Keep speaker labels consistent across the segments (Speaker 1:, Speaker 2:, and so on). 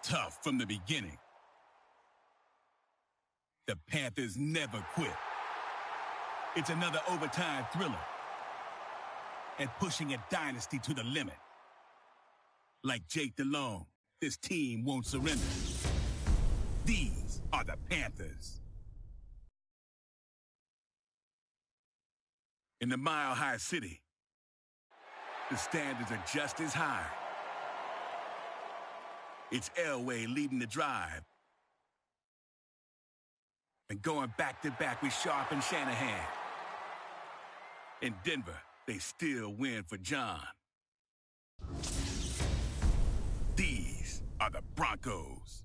Speaker 1: tough from the beginning. The Panthers never quit. It's another overtime thriller and pushing a dynasty to the limit. Like Jake Delhomme, this team won't surrender. These are the Panthers. In the Mile High City, the standards are just as high. It's Elway leading the drive and going back-to-back with Sharp and Shanahan. In Denver, they still win for John. These are the Broncos.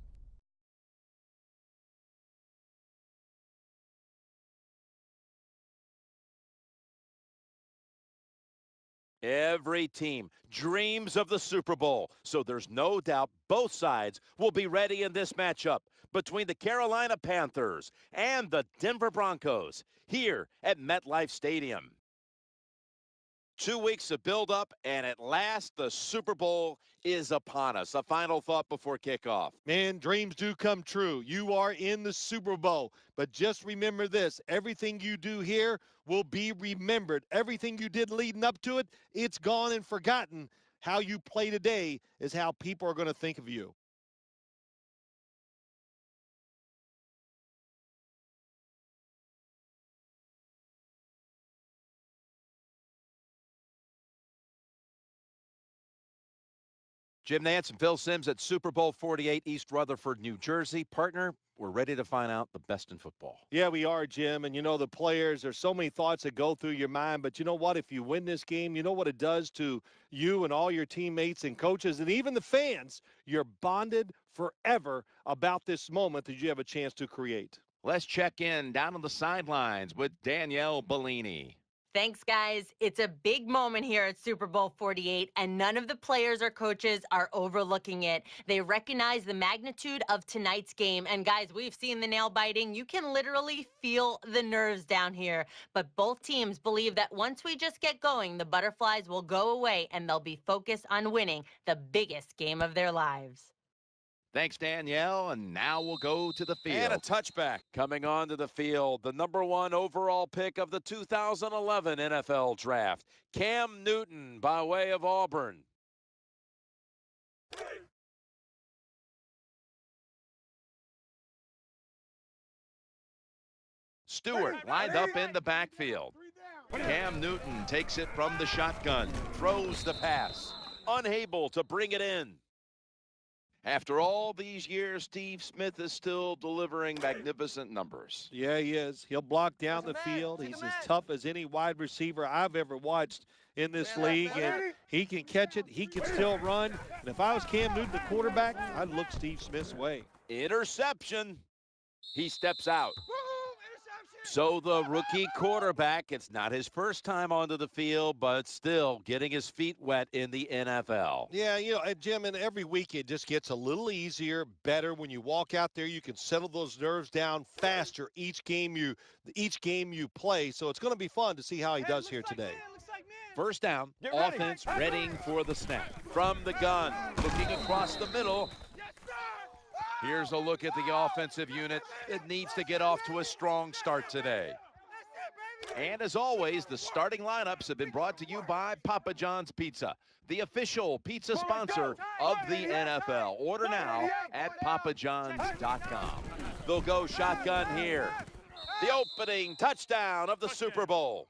Speaker 2: Every team dreams of the Super Bowl, so there's no doubt both sides will be ready in this matchup between the Carolina Panthers and the Denver Broncos here at MetLife Stadium. 2 weeks of build-up, and at last, the Super Bowl is upon us. A final thought before kickoff.
Speaker 3: Man, dreams do come true. You are in the Super Bowl. But just remember this. Everything you do here will be remembered. Everything you did leading up to it, it's gone and forgotten. How you play today is how people are going to think of you.
Speaker 2: Jim Nantz and Phil Simms at Super Bowl 48, East Rutherford, New Jersey. Partner, we're ready to find out the best in football.
Speaker 3: Yeah, we are, Jim. And, you know, the players, there's so many thoughts that go through your mind. But you know what? If you win this game, you know what it does to you and all your teammates and coaches and even the fans. You're bonded forever about this moment that you have a chance to create.
Speaker 2: Let's check in down on the sidelines with Danielle Bellini.
Speaker 4: Thanks, guys. It's a big moment here at Super Bowl 48, and none of the players or coaches are overlooking it. They recognize the magnitude of tonight's game. And, guys, we've seen the nail biting. You can literally feel the nerves down here. But both teams believe that once we just get going, the butterflies will go away, and they'll be focused on winning the biggest game of their lives.
Speaker 2: Thanks, Danielle, and now we'll go to the field.
Speaker 5: And a touchback.
Speaker 2: Coming onto the field, the #1 overall pick of the 2011 NFL Draft, Cam Newton by way of Auburn. Stewart lined up in the backfield. Cam Newton takes it from the shotgun, throws the pass, unable to bring it in. After all these years, Steve Smith is still delivering magnificent numbers.
Speaker 3: Yeah, he is. He'll block down the field. He's as tough as any wide receiver I've ever watched in this league, and he can catch it. He can still run. And if I was Cam Newton, the quarterback, I'd look Steve Smith's way.
Speaker 2: Interception. He steps out. So the rookie quarterback, it's not his first time onto the field, but still getting his feet wet in the NFL.
Speaker 3: Yeah, you know, Jim, and every week it just gets a little easier, better. When you walk out there, you can settle those nerves down faster each game you play. So it's going to be fun to see how he does here today.
Speaker 2: First down, offense readying for the snap. From the gun, looking across the middle. Here's a look at the offensive unit. It needs to get off to a strong start today. And as always, the starting lineups have been brought to you by Papa John's Pizza, the official pizza sponsor of the NFL. Order now at papajohns.com. They'll go shotgun here. The opening touchdown of the Super Bowl.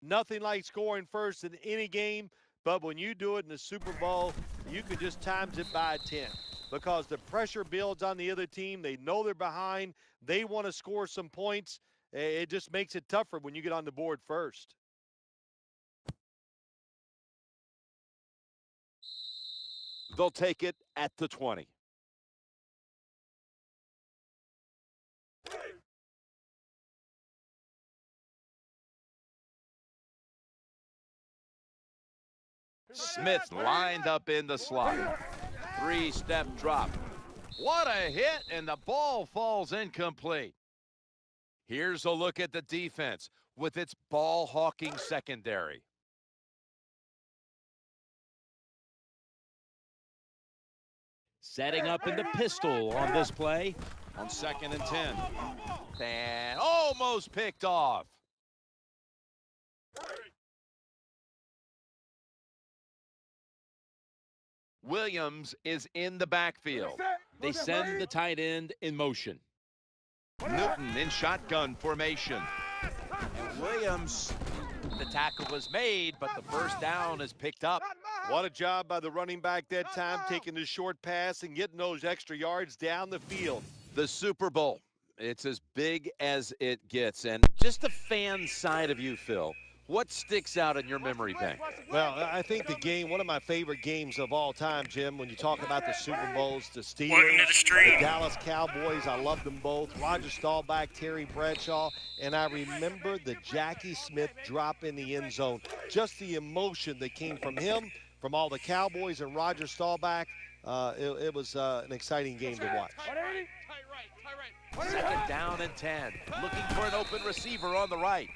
Speaker 3: Nothing like scoring first in any game, but when you do it in the Super Bowl, you can just times it by 10 because the pressure builds on the other team. They know they're behind. They want to score some points. It just makes it tougher when you get on the board first.
Speaker 2: They'll take it at the 20. Smith lined up in the slot. Three-step drop. What a hit, and the ball falls incomplete. Here's a look at the defense with its ball-hawking secondary. Setting up in the pistol on this play on 2nd and 10. And almost picked off. Williams is in the backfield. They send the tight end in motion. Newton in shotgun formation. And Williams, the tackle was made, but the first down is picked up.
Speaker 3: What a job by the running back that time, taking the short pass and getting those extra yards down the field.
Speaker 2: The Super Bowl, it's as big as it gets. And just the fan side of you, Phil, what sticks out in your memory bank?
Speaker 3: Well, I think the game, one of my favorite games of all time, Jim, when you talk about the Super Bowls, the Steelers, the Dallas Cowboys, I love them both. Roger Staubach, Terry Bradshaw, and I remember the Jackie Smith drop in the end zone. Just the emotion that came from him, from all the Cowboys and Roger Staubach. It was an exciting game to watch.
Speaker 2: 2nd down and 10. Looking for an open receiver on the right.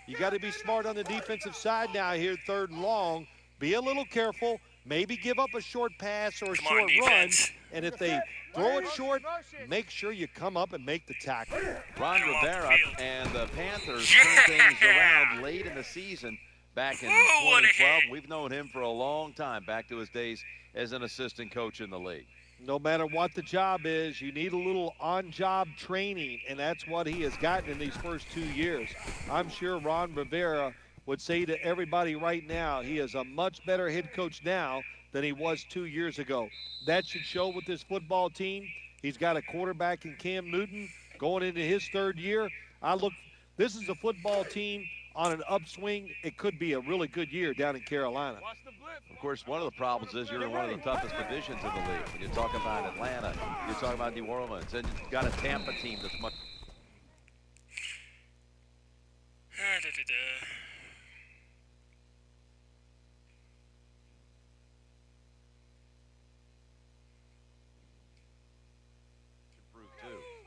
Speaker 3: You got to be smart on the defensive side now here, 3rd and long. Be a little careful. Maybe give up a short pass or a short run. And if they throw it short, make sure you come up and make the tackle.
Speaker 2: Ron Rivera and the Panthers turned things around late in the season back in 2012. We've known him for a long time, back to his days as an assistant coach in the league.
Speaker 3: No matter what the job is, you need a little on-job training, and that's what he has gotten in these first 2 years. I'm sure Ron Rivera would say to everybody right now, he is a much better head coach now than he was 2 years ago. That should show with this football team. He's got a quarterback in Cam Newton going into his 3rd year. This is a football team on an upswing. It could be a really good year down in Carolina.
Speaker 2: Of course, one of the problems is you're in one of the toughest divisions in the league. When you talk about Atlanta, you're talking about New Orleans, and you've got a Tampa team that's much.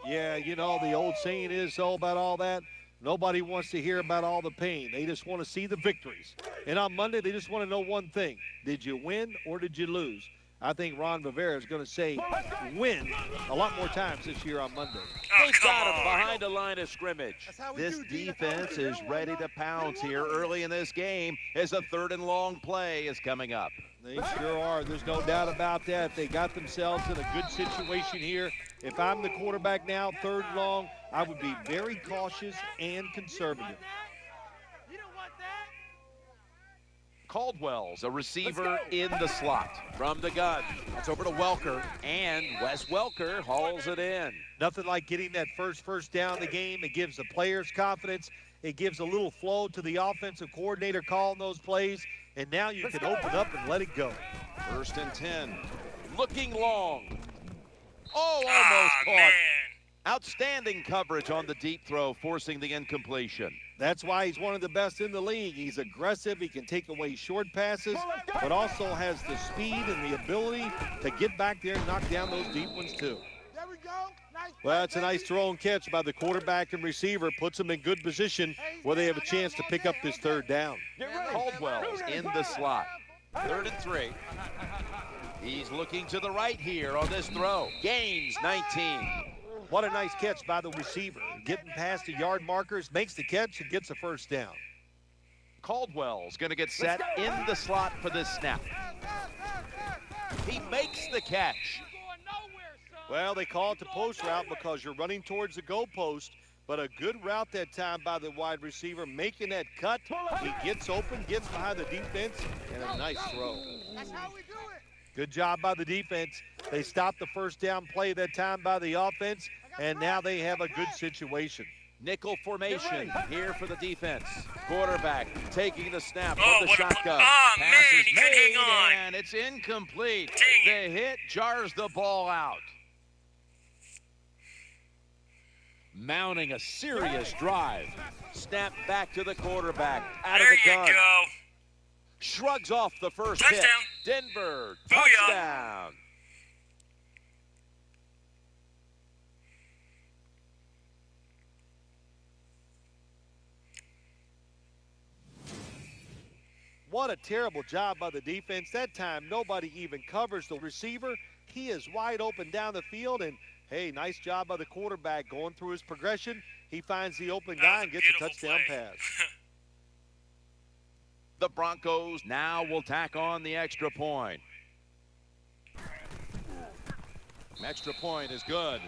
Speaker 3: Yeah, you know, the old saying is all about all that. Nobody wants to hear about all the pain. They just want to see the victories. And on Monday, they just want to know one thing. Did you win or did you lose? I think Ron Rivera is going to say win a lot more times this year on Monday.
Speaker 2: They've got him behind the line of scrimmage. This defense is ready to pounce here early in this game as a 3rd and long play is coming up.
Speaker 3: They sure are. There's no doubt about that. They got themselves in a good situation here. If I'm the quarterback now, 3rd and long, I would be very cautious and conservative.
Speaker 2: Caldwell's a receiver in the slot from the gun. That's over to Welker, and Wes Welker hauls it in.
Speaker 3: Nothing like getting that first down in the game. It gives the players confidence. It gives a little flow to the offensive coordinator calling those plays, and now you can open up and let it go.
Speaker 2: 1st and 10. Looking long. Oh, almost caught. Man. Outstanding coverage on the deep throw, forcing the incompletion.
Speaker 3: That's why he's one of the best in the league. He's aggressive. He can take away short passes, but also has the speed and the ability to get back there and knock down those deep ones, too.
Speaker 5: There we go. Nice.
Speaker 3: Well, it's a nice throw and catch by the quarterback and receiver. Puts them in good position where they have a chance to pick up this 3rd down.
Speaker 2: Caldwell's in the slot. 3rd and 3. He's looking to the right here on this throw. Gains 19.
Speaker 3: What a nice catch by the receiver. Getting past the yard markers, makes the catch, and gets a 1st down.
Speaker 2: Caldwell's going to get set in the slot for this snap. He makes the catch.
Speaker 3: Well, they call it the post route because you're running towards the goal post, but a good route that time by the wide receiver, making that cut. He gets open, gets behind the defense, and a nice throw.
Speaker 5: That's how we do it.
Speaker 3: Good job by the defense. They stopped the 1st down play that time by the offense, and now they have a good situation.
Speaker 2: Nickel formation here for the defense. Quarterback taking the snap from the shotgun. Pass is made, and it's incomplete. The hit jars the ball out. Mounting a serious drive. Snap back to the quarterback. Out of the gun.
Speaker 6: There you go.
Speaker 2: Shrugs off the first
Speaker 6: Touchdown.
Speaker 2: hit. Denver,
Speaker 6: Booyah.
Speaker 3: What a terrible job by the defense. That time, nobody even covers the receiver. He is wide open down the field, and hey, nice job by the quarterback going through his progression. He finds the open guy and gets a touchdown pass.
Speaker 2: The Broncos now will tack on the extra point. Extra point is good.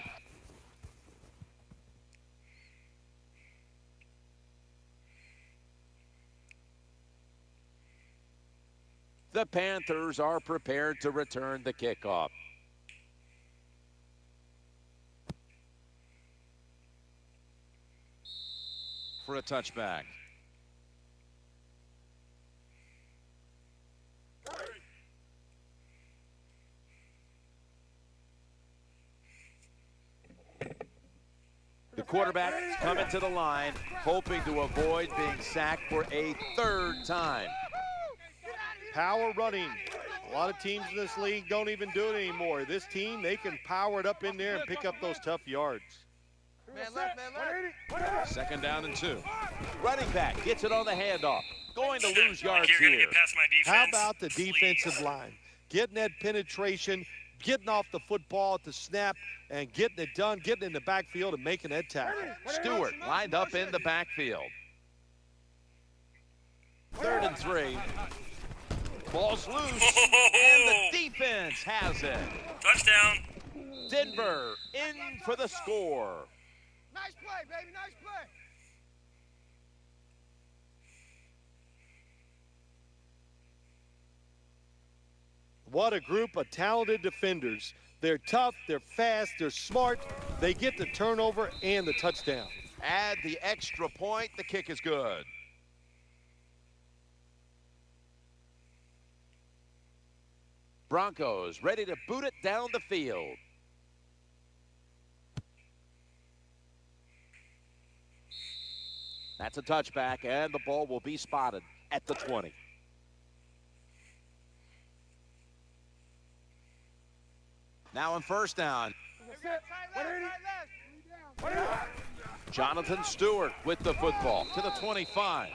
Speaker 2: The Panthers are prepared to return the kickoff. For a touchback. The quarterback coming to the line, hoping to avoid being sacked for a third time.
Speaker 3: Power running. A lot of teams in this league don't even do it anymore. This team, they can power it up in there and pick up those tough yards.
Speaker 5: Man left, man left.
Speaker 2: 2nd down and 2. Running back gets it on the handoff. Going to lose yards
Speaker 6: You're
Speaker 2: here.
Speaker 6: gonna get past my defense.
Speaker 3: How about the defensive line? Getting that penetration, getting off the football at the snap, and getting it done, getting in the backfield and making that tackle.
Speaker 2: Stewart lined up in the backfield. 3rd and 3. Ball's loose, and the defense has it.
Speaker 6: Touchdown.
Speaker 2: Denver in for the score.
Speaker 5: Nice play, baby, nice play.
Speaker 3: What a group of talented defenders. They're tough, they're fast, they're smart. They get the turnover and the touchdown.
Speaker 2: Add the extra point. The kick is good. Broncos ready to boot it down the field. That's a touchback, and the ball will be spotted at the 20. Now in 1st down. Jonathan Stewart with the football to the 25.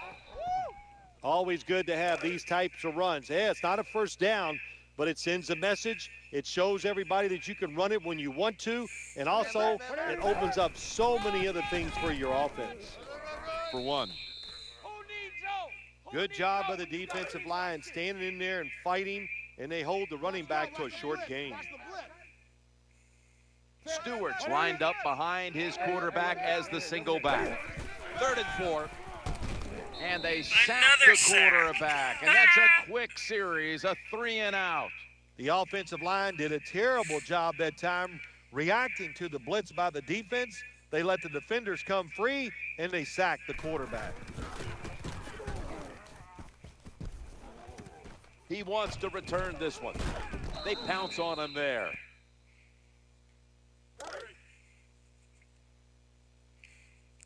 Speaker 3: Always good to have these types of runs. Yeah, it's not a 1st down, but it sends a message. It shows everybody that you can run it when you want to, and also it opens up so many other things for your offense.
Speaker 2: For 1.
Speaker 3: Good job by the defensive line, standing in there and fighting, and they hold the running back to a short gain.
Speaker 2: Stewart's lined up behind his quarterback as the single back. 3rd and 4. And they sack the quarterback. And that's a quick series, a 3 and out.
Speaker 3: The offensive line did a terrible job that time reacting to the blitz by the defense. They let the defenders come free, and they sacked the quarterback.
Speaker 2: He wants to return this one. They pounce on him there.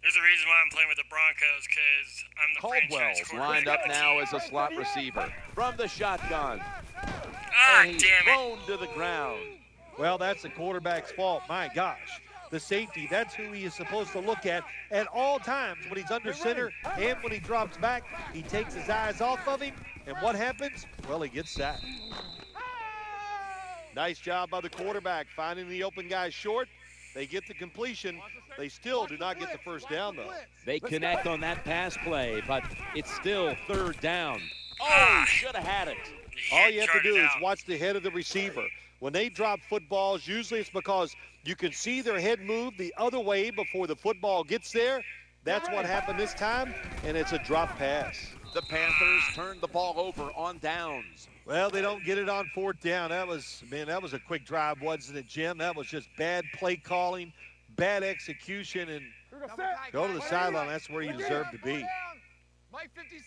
Speaker 6: There's a reason why I'm playing with the Broncos, because I'm the franchise
Speaker 2: Caldwell's
Speaker 6: quarterback
Speaker 2: lined up
Speaker 6: of the
Speaker 2: now
Speaker 6: team.
Speaker 2: as a slot receiver from the shotgun.
Speaker 6: Ah,
Speaker 2: And he's
Speaker 6: damn it.
Speaker 2: thrown to the ground.
Speaker 3: Well, that's the quarterback's fault. My gosh. The safety, that's who he is supposed to look at all times. When he's under center and when he drops back, he takes his eyes off of him. And what happens? Well, he gets sacked. Nice job by the quarterback, finding the open guy short. They get the completion. They still do not get the 1st down, though.
Speaker 2: They connect on that pass play, but it's still 3rd down. Oh, should have had it.
Speaker 3: All you have to
Speaker 6: Charted
Speaker 3: do is
Speaker 6: out.
Speaker 3: watch the head of the receiver. When they drop footballs, usually it's because you can see their head move the other way before the football gets there. That's what happened this time, and it's a drop pass.
Speaker 2: The Panthers turned the ball over on downs.
Speaker 3: Well, they don't get it on 4th down. That was a quick drive, wasn't it, Jim? That was just bad play calling, bad execution, and go to the sideline. That's where you deserve to be.
Speaker 5: Mike 56,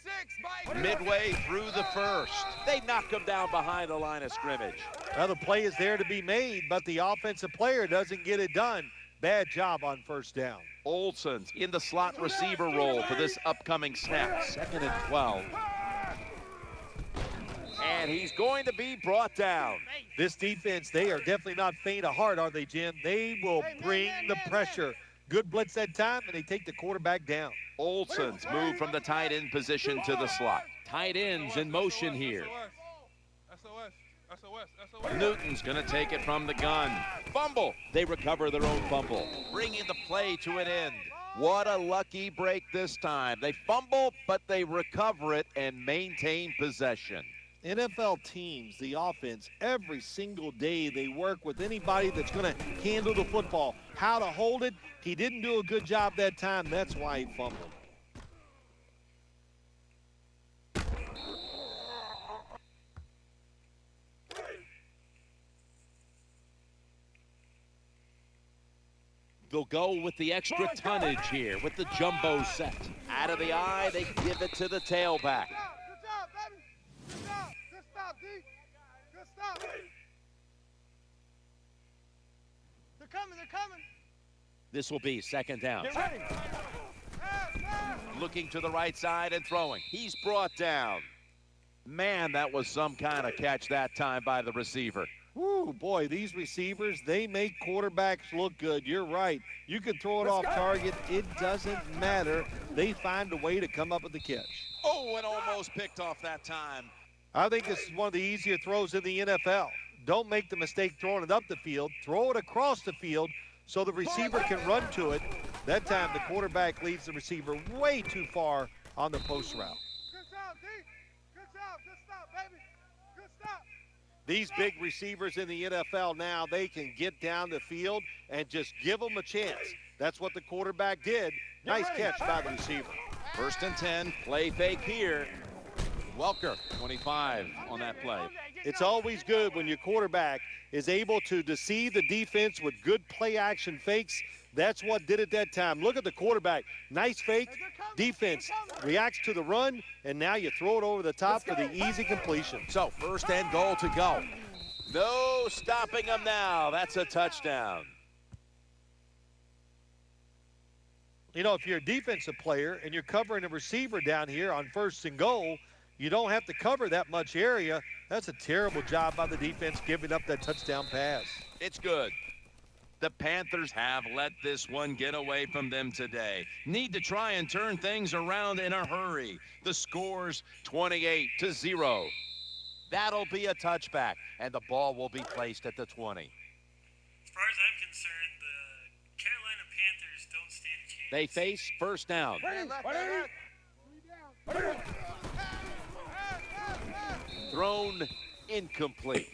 Speaker 5: Mike.
Speaker 2: Midway through the 1st, they knock him down behind the line of scrimmage.
Speaker 3: Well, the play is there to be made, but the offensive player doesn't get it done. Bad job on 1st down.
Speaker 2: Olsen's in the slot receiver role for this upcoming snap. 2nd and 12. And he's going to be brought down.
Speaker 3: This defense, they are definitely not faint of heart, are they, Jim? They will bring the pressure. Good blitz that time, and they take the quarterback down.
Speaker 2: Olsen's moved from the tight end position to the slot. Tight ends in motion here.
Speaker 5: SOS.
Speaker 2: Newton's going to take it from the gun. Fumble. They recover their own fumble, bringing the play to an end. What a lucky break this time. They fumble, but they recover it and maintain possession.
Speaker 3: NFL teams, the offense, every single day they work with anybody that's going to handle the football. How to hold it. He didn't do a good job that time. That's why he fumbled.
Speaker 2: They'll go with the extra tonnage here with the jumbo set. Out of the eye, they give it to the tailback.
Speaker 5: Good job, baby. Good job. Good stop, D. Good stop. They're coming.
Speaker 2: This will be second down.
Speaker 5: Get ready.
Speaker 2: Looking to the right side and throwing. He's brought down. Man, that was some kind of catch that time by the receiver.
Speaker 3: Woo, boy, these receivers, they make quarterbacks look good. You're right. You can throw it off target. It doesn't matter. They find a way to come up with the catch.
Speaker 2: Oh, and almost picked off that time.
Speaker 3: I think this is one of the easier throws in the NFL. Don't make the mistake throwing it up the field. Throw it across the field so the receiver can run to it. That time the quarterback leads the receiver way too far on the post route.
Speaker 5: Good job, D. Good job. Good stop, baby. Good stop.
Speaker 3: These big receivers in the NFL now, they can get down the field and just give them a chance. That's what the quarterback did. Nice catch by the receiver.
Speaker 2: 1st and 10, play fake here. Welker, 25 on that play.
Speaker 3: It's always good when your quarterback is able to deceive the defense with good play action fakes. That's what did it that time. Look at the quarterback. Nice fake. Defense reacts to the run, and now you throw it over the top for the easy completion.
Speaker 2: So 1st and goal to go. No stopping them now. That's a touchdown.
Speaker 3: You know, if you're a defensive player and you're covering a receiver down here on 1st and goal, you don't have to cover that much area. That's a terrible job by the defense giving up that touchdown pass.
Speaker 2: It's good. The Panthers have let this one get away from them today. Need to try and turn things around in a hurry. The score's 28-0. That'll be a touchback, and the ball will be placed at the 20.
Speaker 6: As far as I'm concerned, the Carolina Panthers don't stand a chance.
Speaker 2: They face 1st down. Thrown incomplete.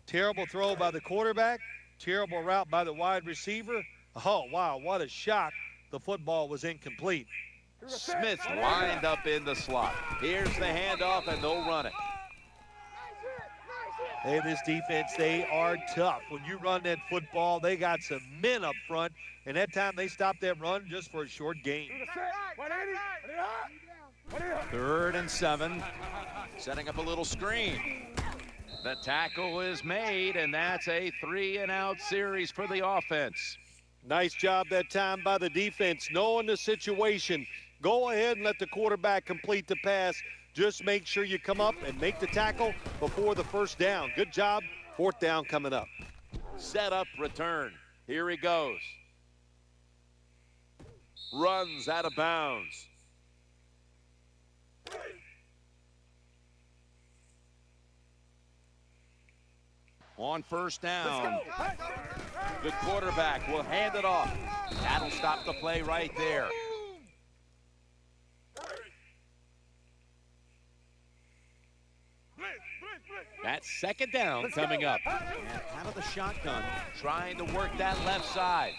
Speaker 3: Terrible throw by the quarterback. Terrible route by the wide receiver. Oh, wow, what a shock. The football was incomplete.
Speaker 2: Smith's lined up in the slot. Here's the handoff, and they'll run it.
Speaker 3: Hey, this defense, they are tough. When you run that football, they got some men up front, and that time they stopped that run just for a short gain.
Speaker 2: 3rd and 7. Setting up a little screen. The tackle is made, and that's a 3-and-out series for the offense.
Speaker 3: Nice job that time by the defense, knowing the situation. Go ahead and let the quarterback complete the pass. Just make sure you come up and make the tackle before the 1st down. Good job. 4th down coming up.
Speaker 2: Set up, return. Here he goes. Runs out of bounds. On 1st down, the quarterback will hand it off. That'll stop the play right there. That's 2nd down coming up. And out of the shotgun, trying to work that left side.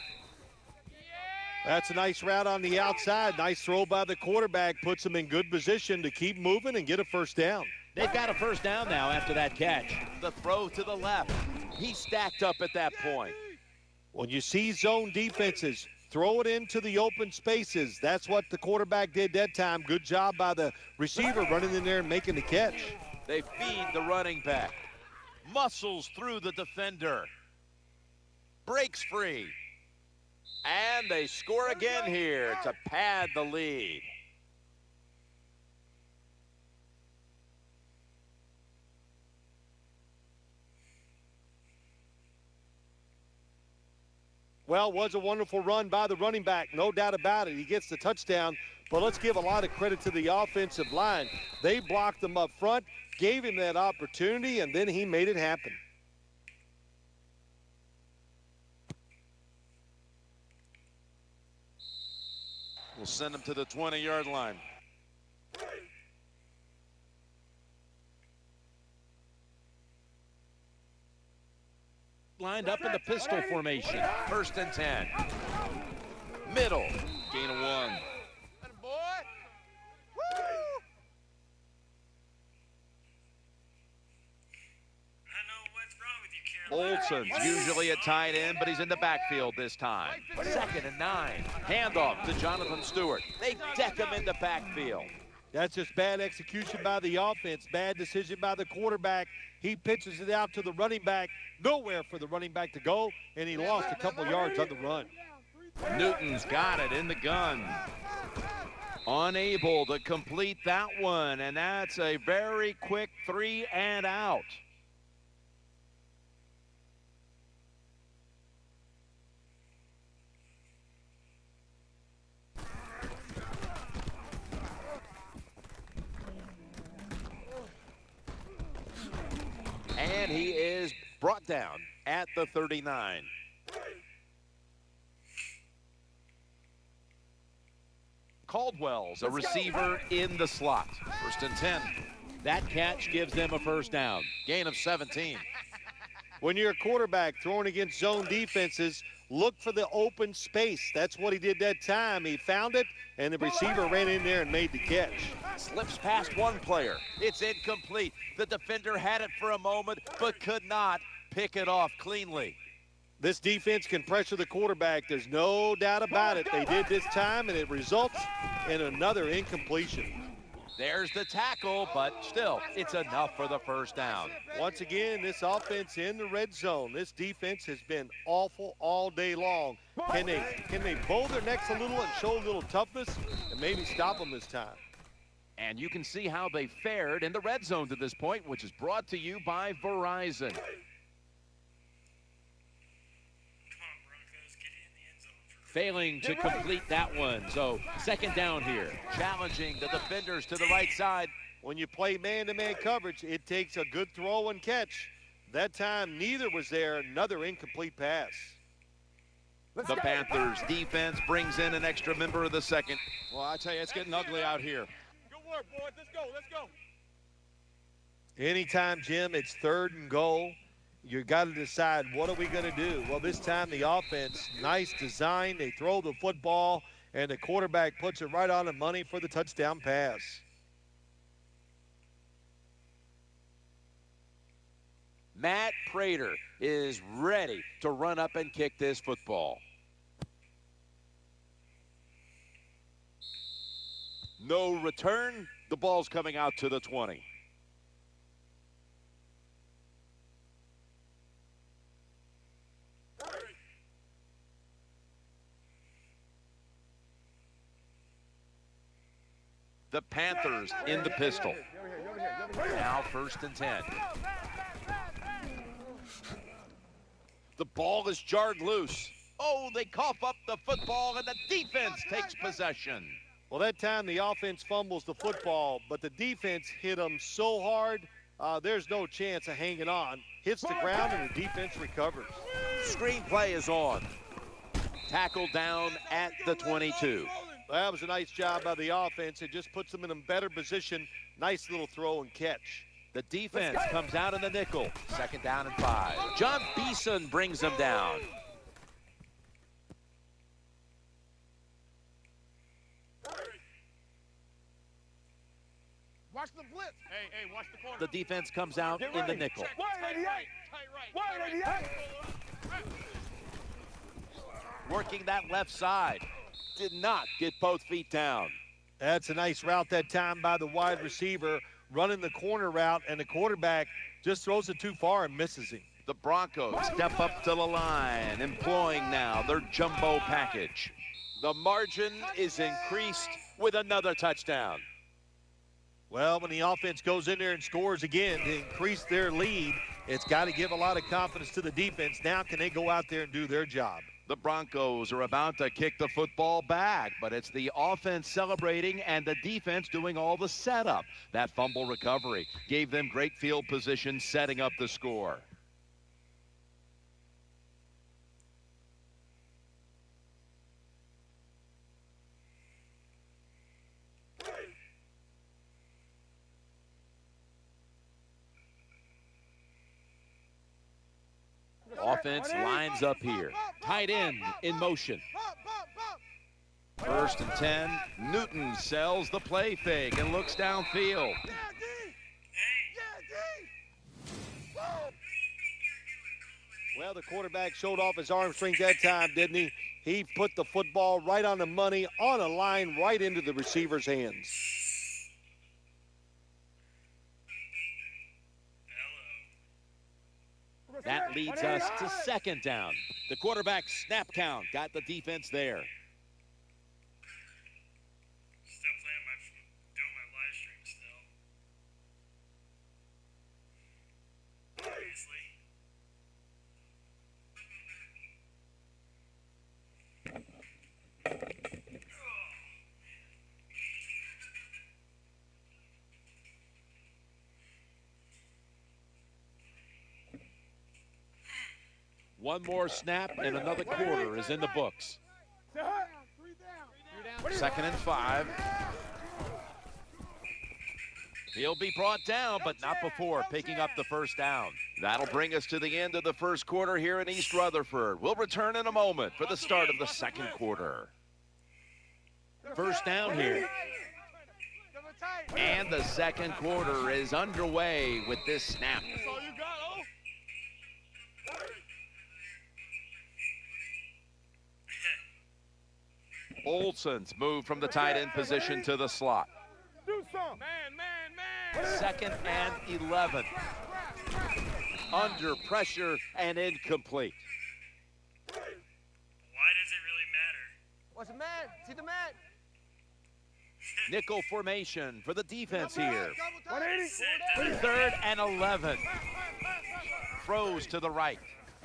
Speaker 3: That's a nice route on the outside. Nice throw by the quarterback. Puts them in good position to keep moving and get a 1st down.
Speaker 2: They've got a 1st down now after that catch. The throw to the left. He stacked up at that point.
Speaker 3: When you see zone defenses, throw it into the open spaces. That's what the quarterback did that time. Good job by the receiver running in there and making the catch.
Speaker 2: They feed the running back. Muscles through the defender. Breaks free. And they score again here to pad the lead.
Speaker 3: Well, was a wonderful run by the running back, no doubt about it. He gets the touchdown, But let's give a lot of credit to the offensive line. They blocked him up front, gave him that opportunity, and then he made it happen.
Speaker 2: We'll send him to the 20-yard line. Lined up in the pistol formation. 1st and 10. Middle. Gain of 1. Olson's usually a tight end, but he's in the backfield this time. 2nd and 9. Handoff to Jonathan Stewart. They deck him in the backfield.
Speaker 3: That's just bad execution by the offense, bad decision by the quarterback. He pitches it out to the running back, nowhere for the running back to go, and he lost a couple yards on the run.
Speaker 2: Newton's got it in the gun. Unable to complete that one, and that's a very quick 3 and out. And he is brought down at the 39. Caldwell's a receiver in the slot. 1st and 10. That catch gives them a 1st down. Gain of 17.
Speaker 3: When you're a quarterback throwing against zone defenses, look for the open space. That's what he did that time. He found it, and the receiver ran in there and made the catch.
Speaker 2: Slips past one player. It's incomplete. The defender had it for a moment, but could not pick it off cleanly.
Speaker 3: This defense can pressure the quarterback. There's no doubt about it. They did this time, and it results in another incompletion.
Speaker 2: There's the tackle, but still, it's enough for the 1st down.
Speaker 3: Once again, this offense in the red zone. This defense has been awful all day long. Can they bow their necks a little and show a little toughness and maybe stop them this time?
Speaker 2: And you can see how they fared in the red zone to this point, which is brought to you by Verizon. Failing to complete that one, so 2nd down here. Challenging the defenders to the right side.
Speaker 3: When you play man-to-man coverage, it takes a good throw and catch. That time, neither was there. Another incomplete pass.
Speaker 2: The Panthers defense brings in an extra member of the 2nd.
Speaker 7: Well, I tell you, it's getting ugly out here.
Speaker 5: Good work, boys. Let's go. Let's go.
Speaker 3: Anytime, Jim, it's 3rd and goal. You got to decide, what are we going to do? Well, this time the offense, nice design. They throw the football, and the quarterback puts it right on the money for the touchdown pass.
Speaker 2: Matt Prater is ready to run up and kick this football. No return. The ball's coming out to the 20. The Panthers in the pistol. Now 1st and 10. The ball is jarred loose. Oh, they cough up the football, and the defense takes possession.
Speaker 3: Well, that time the offense fumbles the football, but the defense hit them so hard, there's no chance of hanging on. Hits the ground, and the defense recovers.
Speaker 2: Screenplay is on. Tackle down at the 22.
Speaker 3: That was a nice job by the offense. It just puts them in a better position. Nice little throw and catch.
Speaker 2: The defense comes out in the nickel. 2nd down and 5. John Beeson brings them down.
Speaker 5: Watch the blitz. Hey, watch the corner.
Speaker 2: The defense comes out in the nickel.
Speaker 5: Tight right.
Speaker 2: Working that left side. Did not get both feet down.
Speaker 3: That's a nice route that time by the wide receiver, running the corner route, and the quarterback just throws it too far and misses him.
Speaker 2: The Broncos step up to the line, employing now their jumbo package. The margin is increased with another touchdown.
Speaker 3: Well, when the offense goes in there and scores again to increase their lead, it's got to give a lot of confidence to the defense. Now can they go out there and do their job?
Speaker 2: The Broncos are about to kick the football back, but it's the offense celebrating and the defense doing all the setup. That fumble recovery gave them great field position, setting up the score. Offense lines up here. Tight end in motion. 1st and 10. Newton sells the play fake and looks downfield.
Speaker 3: Well, the quarterback showed off his arm strength that time, didn't he? He put the football right on the money, on a line, right into the receiver's hands.
Speaker 2: That leads us to 2nd down. The quarterback snap count got the defense there.
Speaker 6: Still doing my live stream still. Obviously.
Speaker 2: One more snap and another quarter is in the books. 2nd and 5. He'll be brought down, but not before picking up the 1st down. That'll bring us to the end of the 1st quarter here in East Rutherford. We'll return in a moment for the start of the 2nd quarter. 1st down here. And the 2nd quarter is underway with this snap. Olsen's moved from the tight end position to the slot. 2nd and 11. Under pressure and incomplete.
Speaker 6: Why does it really matter?
Speaker 5: What's the man? See the man?
Speaker 2: Nickel formation for the defense here.
Speaker 5: 180.
Speaker 2: 3rd and 11. Throws to the right.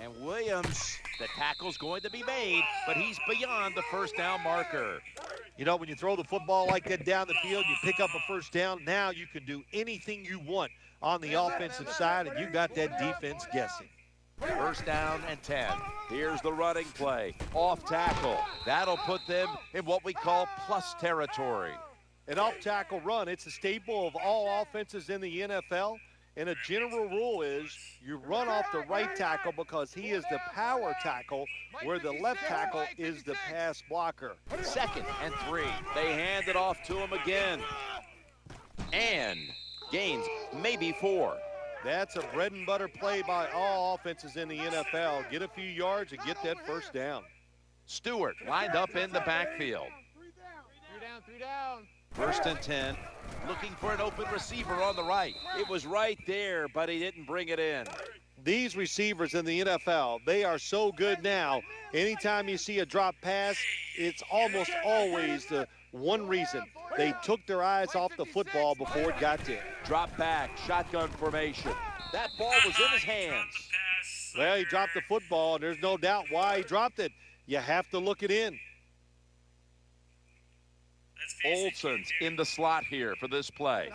Speaker 2: And Williams, the tackle's going to be made, but he's beyond the 1st down marker.
Speaker 3: You know, when you throw the football like that down the field, you pick up a 1st down. Now you can do anything you want on the offensive side, and you got that defense guessing.
Speaker 2: 1st down and 10. Here's the running play. Off tackle. That'll put them in what we call plus territory.
Speaker 3: An off tackle run, it's a staple of all offenses in the NFL. And a general rule is you run off the right tackle because he is the power tackle, where the left tackle is the pass blocker.
Speaker 2: 2nd and 3. They hand it off to him again. And gains maybe 4.
Speaker 3: That's a bread and butter play by all offenses in the NFL. Get a few yards and get that 1st down.
Speaker 2: Stewart lined up in the backfield.
Speaker 5: 3 down.
Speaker 2: 1st and 10. Looking for an open receiver on the right. It was right there, but he didn't bring it in.
Speaker 3: These receivers in the NFL, they are so good now. Anytime you see a drop pass, it's almost always the one reason. They took their eyes off the football before it got there.
Speaker 2: Drop back, shotgun formation. That ball was in his hands.
Speaker 3: Well, he dropped the football, and there's no doubt why he dropped it. You have to look it in.
Speaker 2: Olsen's in the slot here for this play.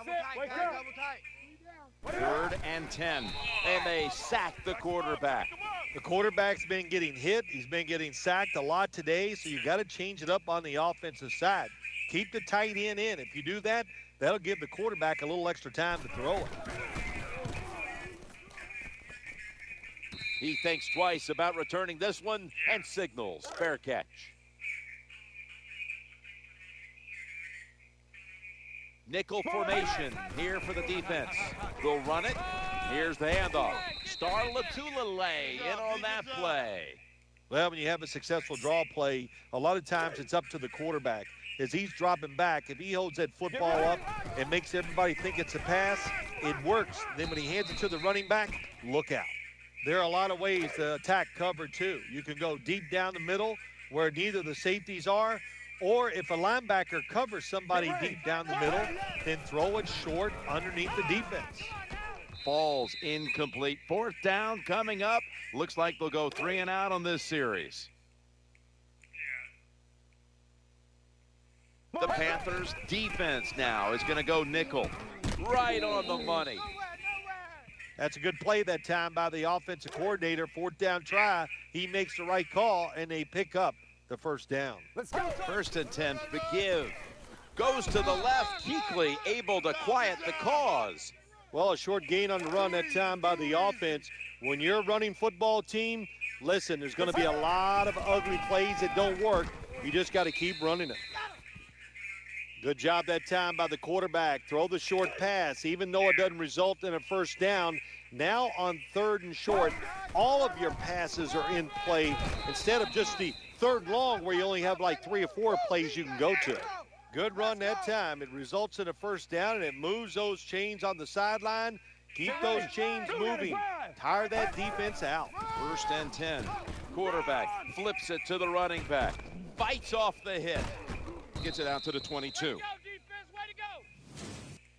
Speaker 2: 3rd and 10. And they sack the quarterback.
Speaker 3: The quarterback's been getting hit. He's been getting sacked a lot today, so you got to change it up on the offensive side. Keep the tight end in. If you do that, that'll give the quarterback a little extra time to throw it.
Speaker 2: He thinks twice about returning this one and signals fair catch. Nickel formation here for the defense. They'll run it. Here's the handoff. Star Latulele in on that play.
Speaker 3: Well, when you have a successful draw play, a lot of times it's up to the quarterback. As he's dropping back, if he holds that football up and makes everybody think it's a pass, it works. Then when he hands it to the running back, look out. There are a lot of ways to attack cover, too. You can go deep down the middle where neither the safeties are, or if a linebacker covers somebody deep down the middle, then throw it short underneath the defense.
Speaker 2: Falls incomplete. 4th down coming up. Looks like they'll go 3 and out on this series. The Panthers defense now is going to go nickel. Right on the money.
Speaker 3: That's a good play that time by the offensive coordinator. 4th down try. He makes the right call, and they pick up the first down.
Speaker 7: Let's go.
Speaker 2: 1st and 10, McGive. Goes to the left. Kuechly able to quiet the cause.
Speaker 3: Well, a short gain on the run that time by the offense. When you're a running football team, listen, there's going to be a lot of ugly plays that don't work. You just got to keep running it. Good job that time by the quarterback. Throw the short pass, even though it doesn't result in a first down. Now on 3rd and short, all of your passes are in play instead of just the 3rd long where you only have like 3 or 4 plays you can go to. Good run that time. It results in a first down, and it moves those chains on the sideline. Keep those chains moving. Tire that defense out.
Speaker 2: 1st and 10. Quarterback flips it to the running back. Bites off the hit. Gets it out to the 22.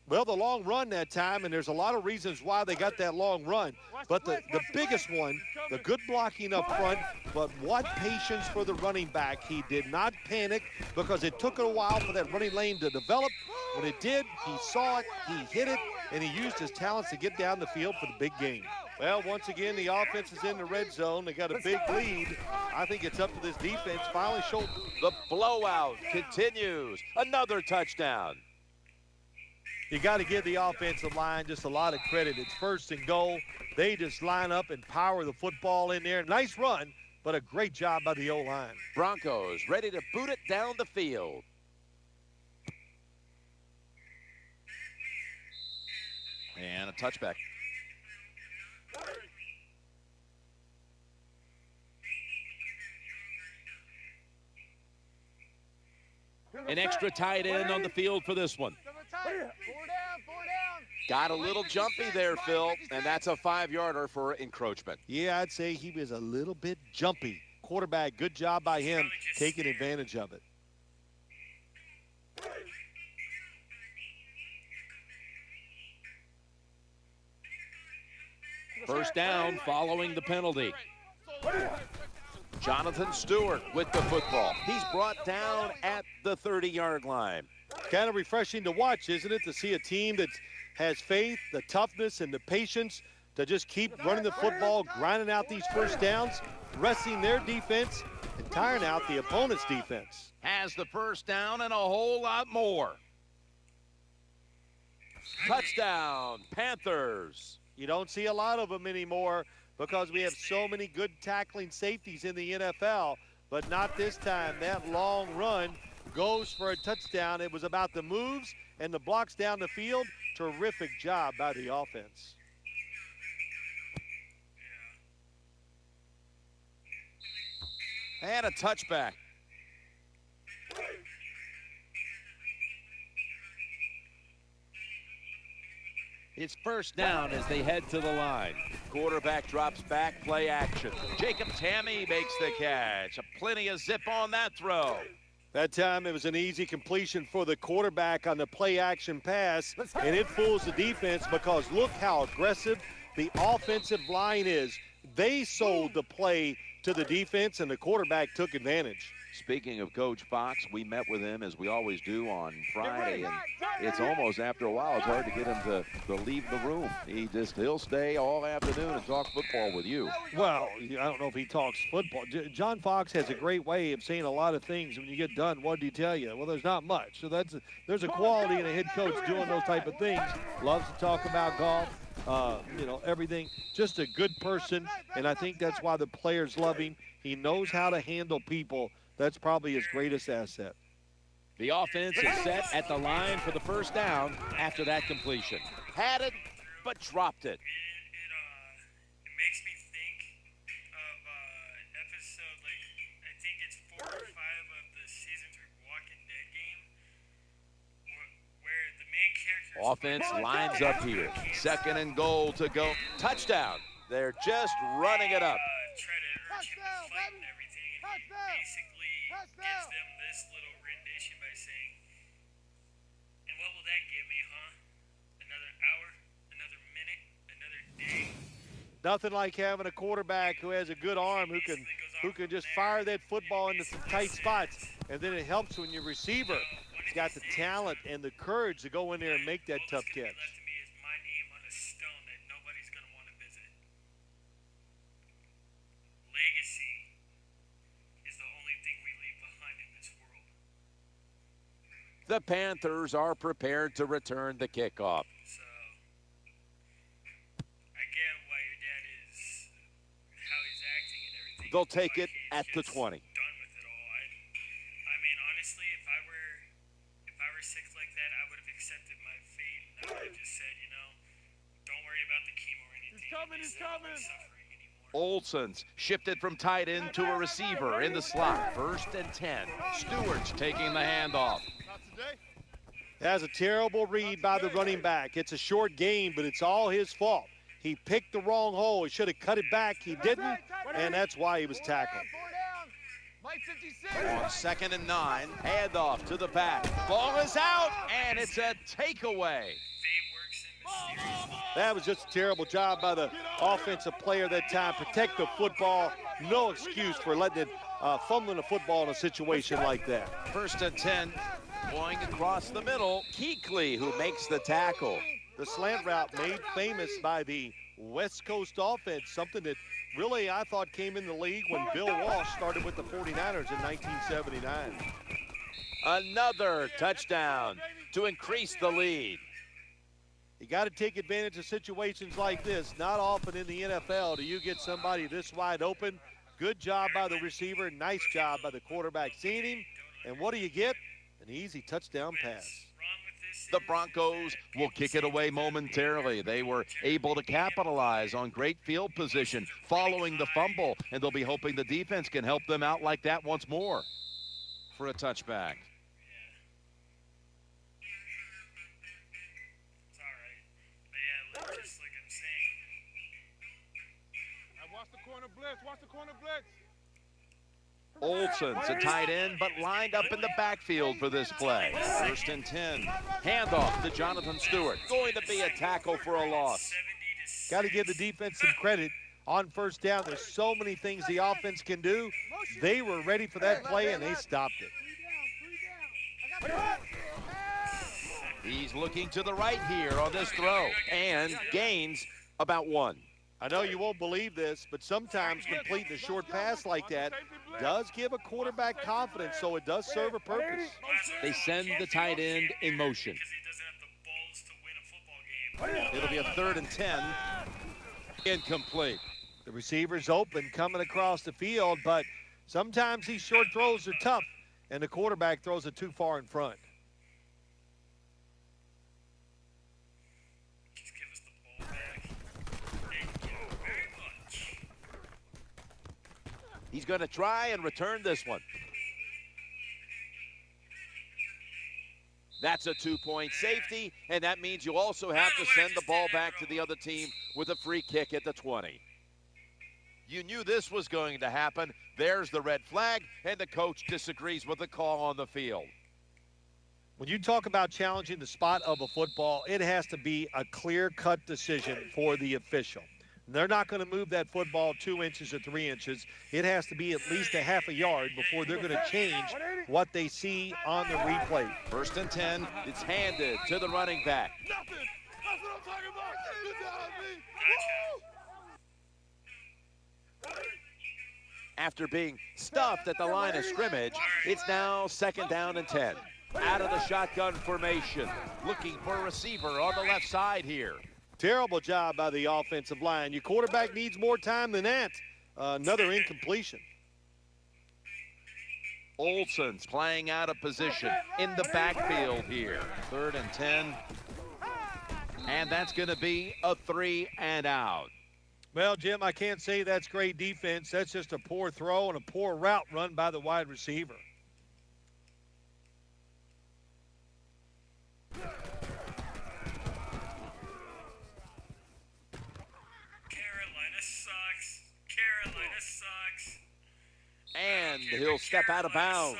Speaker 3: Well, the long run that time, and there's a lot of reasons why they got that long run. But the biggest one, the good blocking up front, but what patience for the running back. He did not panic because it took a while for that running lane to develop. When it did, he saw it, he hit it, and he used his talents to get down the field for the big game. Well, once again, the offense is in the red zone. They got a big lead. I think it's up to this defense finally showed.
Speaker 2: The blowout continues. Another touchdown.
Speaker 3: You got to give the offensive line just a lot of credit. It's 1st and goal. They just line up and power the football in there. Nice run, but a great job by the O-line.
Speaker 2: Broncos ready to boot it down the field. And a touchback. An extra tight end on the field for this one.
Speaker 5: 4 down.
Speaker 2: Got a little jumpy there, Phil, and that's a 5-yarder for encroachment.
Speaker 3: Yeah, I'd say he was a little bit jumpy. Quarterback, good job by him taking advantage of it.
Speaker 2: First down following the penalty. Jonathan Stewart with the football. He's brought down at the 30-yard line.
Speaker 3: Kind of refreshing to watch, isn't it, to see a team that has faith, the toughness, and the patience to just keep running the football, grinding out these first downs, resting their defense, and tiring out the opponent's defense.
Speaker 2: Has the first down and a whole lot more. Touchdown, Panthers.
Speaker 3: You don't see a lot of them anymore because we have so many good tackling safeties in the NFL, but not this time. That long run goes for a touchdown. It was about the moves and the blocks down the field. Terrific job by the offense.
Speaker 2: And a touchback. It's first down as they head to the line. Quarterback drops back, play action. Jacob Tammy makes the catch. Plenty of zip on that throw.
Speaker 3: That time it was an easy completion for the quarterback on the play action pass, and it fools the defense because look how aggressive the offensive line is. They sold the play to the defense, and the quarterback took advantage.
Speaker 2: Speaking of Coach Fox, we met with him, as we always do, on Friday, and it's almost, after a while, it's hard to get him to leave the room. He'll stay all afternoon and talk football with you.
Speaker 3: Well, I don't know if he talks football. John Fox has a great way of saying a lot of things. When you get done, what did he tell you? Well, there's not much. So there's a quality in a head coach doing those type of things. Loves to talk about golf. Everything. Just a good person, and I think that's why the players love him. He knows how to handle people. That's probably his greatest asset.
Speaker 2: The offense is set at the line for the first down after that completion. Had it, but dropped it.
Speaker 6: It makes me think of an episode, like, I think it's 4 or 5 of the season 3 Walking Dead game, where the main character...
Speaker 2: Offense lines up here. 2nd and goal to go. Touchdown. They're just running it up.
Speaker 6: Try to urge him to fight and everything, and he basically gives them this little rendition by saying, and what will that give me, huh? Another hour, another minute, another day?
Speaker 3: Nothing like having a quarterback who has a good arm who can just fire that football into some tight spots, and then it helps when your receiver He's got the talent and the courage to go in there and make that tough catch.
Speaker 6: Left to me is my name on a stone that nobody's going to want to visit. Legacy is the only thing we leave behind in this world.
Speaker 2: The Panthers are prepared to return the kickoff.
Speaker 6: So, I get why your dad is, how he's acting and everything.
Speaker 2: They'll take
Speaker 6: Why
Speaker 2: it
Speaker 6: he's
Speaker 2: at the
Speaker 6: just
Speaker 2: 20.
Speaker 6: Done with it all. I mean, honestly, if I were sick like that, I would have accepted my fate, and I would have just said, you know, don't worry about the chemo or anything.
Speaker 5: He's coming.
Speaker 6: Suffering anymore.
Speaker 2: Olsen's shifted from tight end to a receiver in the slot. 1st and 10. Stewart's taking the handoff.
Speaker 5: Not today.
Speaker 3: That's a terrible read by the running back. It's a short game, but it's all his fault. He picked the wrong hole. He should have cut it back. He didn't, and that's why he was tackled.
Speaker 5: Mike 56.
Speaker 2: On 2nd and 9, handoff to the back. Ball is out, and it's a takeaway.
Speaker 6: Fate works in mysterious ways.
Speaker 3: That was just a terrible job by the offensive player that time. Protect the football. No excuse for letting it fumbling the football in a situation like that.
Speaker 2: 1st and 10, going across the middle. Keekly who makes the tackle.
Speaker 3: The slant route made famous by the West Coast offense, something that really I thought came in the league when Bill Walsh started with the 49ers in 1979.
Speaker 2: Another touchdown to increase the lead.
Speaker 3: You got to take advantage of situations like this. Not often in the NFL do you get somebody this wide open. Good job by the receiver. Nice job by the quarterback seeing him. And what do you get? An easy touchdown pass.
Speaker 2: The Broncos will kick it away momentarily. They were able to capitalize on great field position following the fumble, and they'll be hoping the defense can help them out like that once more for a touchback.
Speaker 6: It's all right. But yeah, just like I'm saying.
Speaker 5: Watch the corner blitz. Watch the corner blitz.
Speaker 2: Olsen's a tight end, but lined up in the backfield for this play. 1st and 10. Handoff to Jonathan Stewart. Going to be a tackle for a loss.
Speaker 3: Got to give the defense some credit on 1st down. There's so many things the offense can do. They were ready for that play, and they stopped it.
Speaker 2: He's looking to the right here on this throw, and gains about 1.
Speaker 3: I know you won't believe this, but sometimes completing a short pass like that does give a quarterback confidence, so it does serve a purpose.
Speaker 2: They send the tight end in motion. It'll be a 3rd and 10. Incomplete.
Speaker 3: The receiver's open coming across the field, but sometimes these short throws are tough, and the quarterback throws it too far in front.
Speaker 2: He's going to try and return this one. That's a 2-point safety, and that means you also have to send the ball back to the other team with a free kick at the 20. You knew this was going to happen. There's the red flag, and the coach disagrees with the call on the field.
Speaker 3: When you talk about challenging the spot of a football, it has to be a clear-cut decision for the official. They're not going to move that football 2 inches or 3 inches. It has to be at least a half a yard before they're going to change what they see on the replay.
Speaker 2: 1st and 10. It's handed to the running back.
Speaker 5: Nothing. That's what I'm talking about. Good job, B.
Speaker 2: After being stuffed at the line of scrimmage, it's now 2nd down and 10. Out of the shotgun formation, looking for a receiver on the left side here.
Speaker 3: Terrible job by the offensive line. Your quarterback needs more time than that. Another incompletion.
Speaker 2: Olsen's playing out of position in the backfield here. 3rd and 10. And that's going to be a 3 and out.
Speaker 3: Well, Jim, I can't say that's great defense. That's just a poor throw and a poor route run by the wide receiver.
Speaker 6: Carolina sucks.
Speaker 2: And he'll step out of bounds.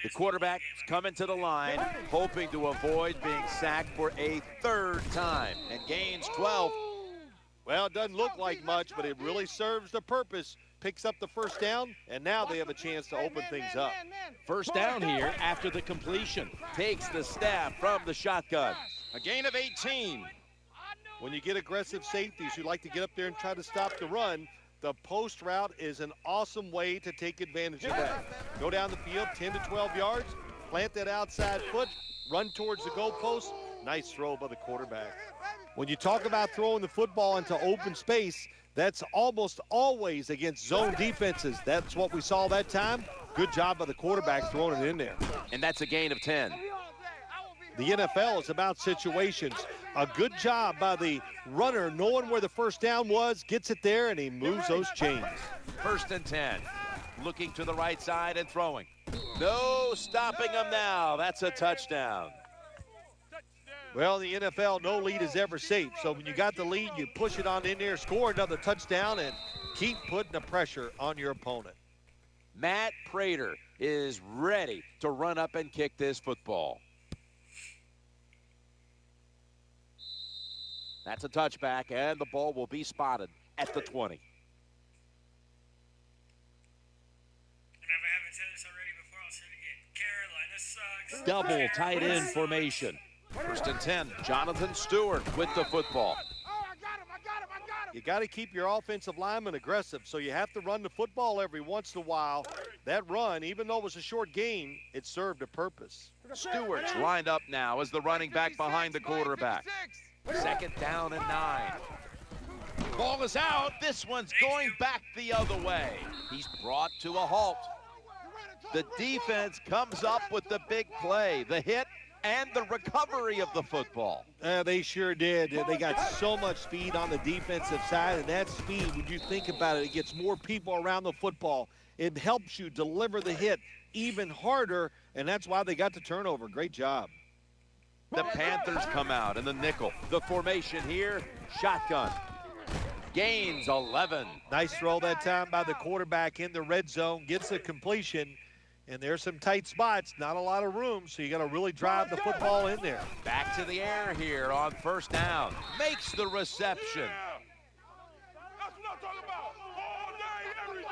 Speaker 2: The quarterback's coming to the line, hoping to avoid being sacked for a 3rd time, and gains 12.
Speaker 3: Well, it doesn't look like much, but it really serves the purpose. Picks up the first down, and now they have a chance to open things up.
Speaker 2: First down here after the completion. Takes the snap from the shotgun.
Speaker 7: A gain of 18.
Speaker 3: When you get aggressive safeties who like to get up there and try to stop the run, the post route is an awesome way to take advantage of that. Go down the field 10 to 12 yards, plant that outside foot, run towards the goalpost. Nice throw by the quarterback. When you talk about throwing the football into open space, that's almost always against zone defenses. That's what we saw that time. Good job by the quarterback throwing it in there.
Speaker 2: And that's a gain of 10.
Speaker 3: The NFL is about situations. A good job by the runner knowing where the first down was, gets it there, and he moves those chains.
Speaker 2: First and 10. Looking to the right side and throwing. No stopping him now. That's a touchdown.
Speaker 3: Well, in the NFL, no lead is ever safe. So when you got the lead, you push it on in there, score another touchdown, and keep putting the pressure on your opponent.
Speaker 2: Matt Prater is ready to run up and kick this football. That's a touchback, and the ball will be spotted at the 20.
Speaker 6: And if I haven't said this already before, I'll say it again. Carolina sucks.
Speaker 2: Double tight end formation. First and 10. Jonathan Stewart with the football.
Speaker 3: You got to keep your offensive lineman aggressive, so you have to run the football every once in a while. That run, even though it was a short game, it served a purpose.
Speaker 2: Stewart's lined up now as the running back behind the quarterback. Second down and 9. Ball is out. This one's going back the other way. He's brought to a halt. The defense comes up with the big play, the hit, and the recovery of the football.
Speaker 3: They sure did. They got so much speed on the defensive side, and that speed, when you think about it, it gets more people around the football. It helps you deliver the hit even harder, and that's why they got the turnover. Great job.
Speaker 2: The Panthers come out in the nickel. The formation here, shotgun. Gains 11.
Speaker 3: Nice throw that time by the quarterback in the red zone. Gets a completion, and there's some tight spots. Not a lot of room, so you got to really drive the football in there.
Speaker 2: Back to the air here on first down. Makes the reception.
Speaker 5: That's what I'm talking about. All day, every day.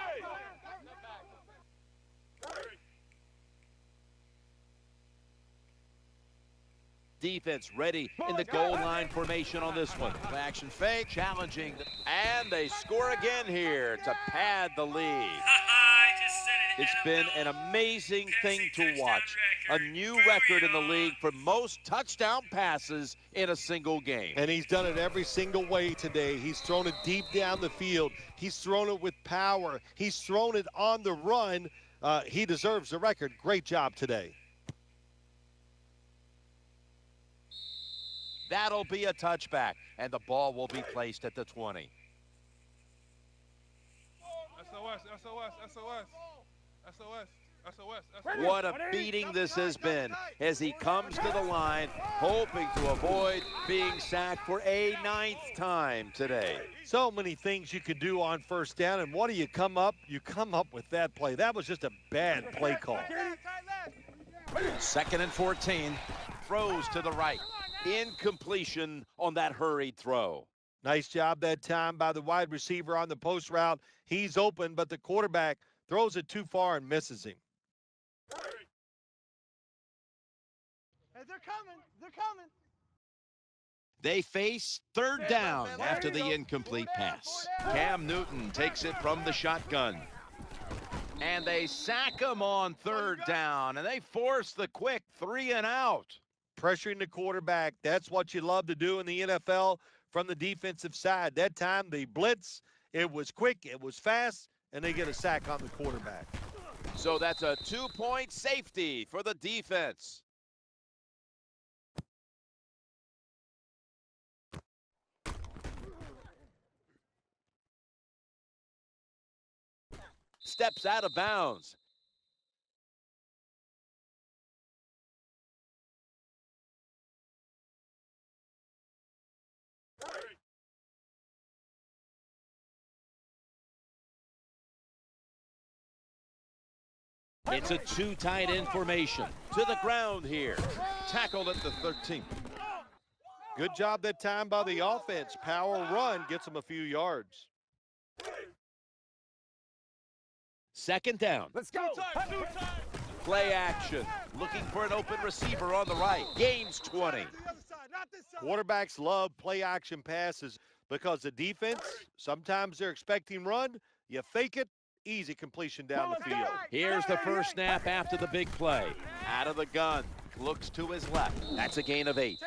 Speaker 2: Defense ready in the goal line formation on this one. Action fake, challenging, and they score again here to pad the lead. It's been an amazing thing to watch. A new record in the league for most touchdown passes in a single game.
Speaker 3: And he's done it every single way today. He's thrown it deep down the field. He's thrown it with power. He's thrown it on the run. He deserves the record. Great job today.
Speaker 2: That'll be a touchback, and the ball will be placed at the 20.
Speaker 5: SOS, SOS, SOS. SOS, SOS, SOS.
Speaker 2: What a beating this has been as he comes to the line, hoping to avoid being sacked for a 9th time today.
Speaker 3: So many things you could do on first down, and what do you come up? You come up with that play. That was just a bad play call.
Speaker 2: Second and 14, throws to the right. Incompletion on that hurried throw.
Speaker 3: Nice job that time by the wide receiver on the post route. He's open, but the quarterback throws it too far and misses him.
Speaker 5: Hey, they're coming. They're coming.
Speaker 2: They face third down after the incomplete pass. Cam Newton takes it from the shotgun. And they sack him on third down, and they force the quick 3 and out.
Speaker 3: Pressuring the quarterback, that's what you love to do in the NFL from the defensive side. That time, they blitz, it was quick, it was fast, and they get a sack on the quarterback.
Speaker 2: So that's a 2-point safety for the defense. Steps out of bounds. It's a 2 tight end formation. To the ground here. Tackled at the 13.
Speaker 3: Good job that time by the offense. Power run gets them a few yards.
Speaker 2: Second down.
Speaker 5: Let's go.
Speaker 2: Play action. Looking for an open receiver on the right. Gains 20.
Speaker 3: Quarterbacks love play action passes because the defense, sometimes they're expecting run. You fake it, easy completion down the field.
Speaker 2: Here's the first snap after the big play. Out of the gun. Looks to his left. That's a gain of 8.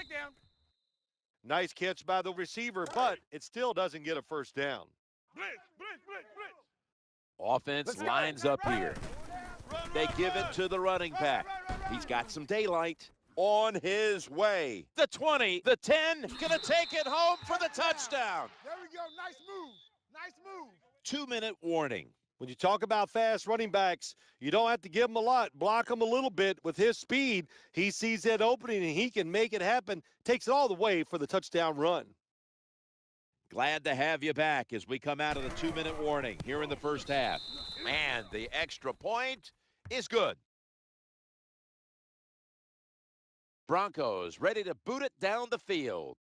Speaker 3: Nice catch by the receiver, but it still doesn't get a first down.
Speaker 2: Offense lines up here. They give it to the running back. He's got some daylight. On his way. The 20, the 10, gonna take it home for the touchdown.
Speaker 5: There we go. Nice move. Nice move.
Speaker 2: 2-minute warning.
Speaker 3: When you talk about fast running backs, you don't have to give them a lot. Block them a little bit. With his speed, he sees that opening and he can make it happen. Takes it all the way for the touchdown run.
Speaker 2: Glad to have you back as we come out of the 2-minute warning here in the first half. Man, the extra point is good. Broncos ready to boot it down the field.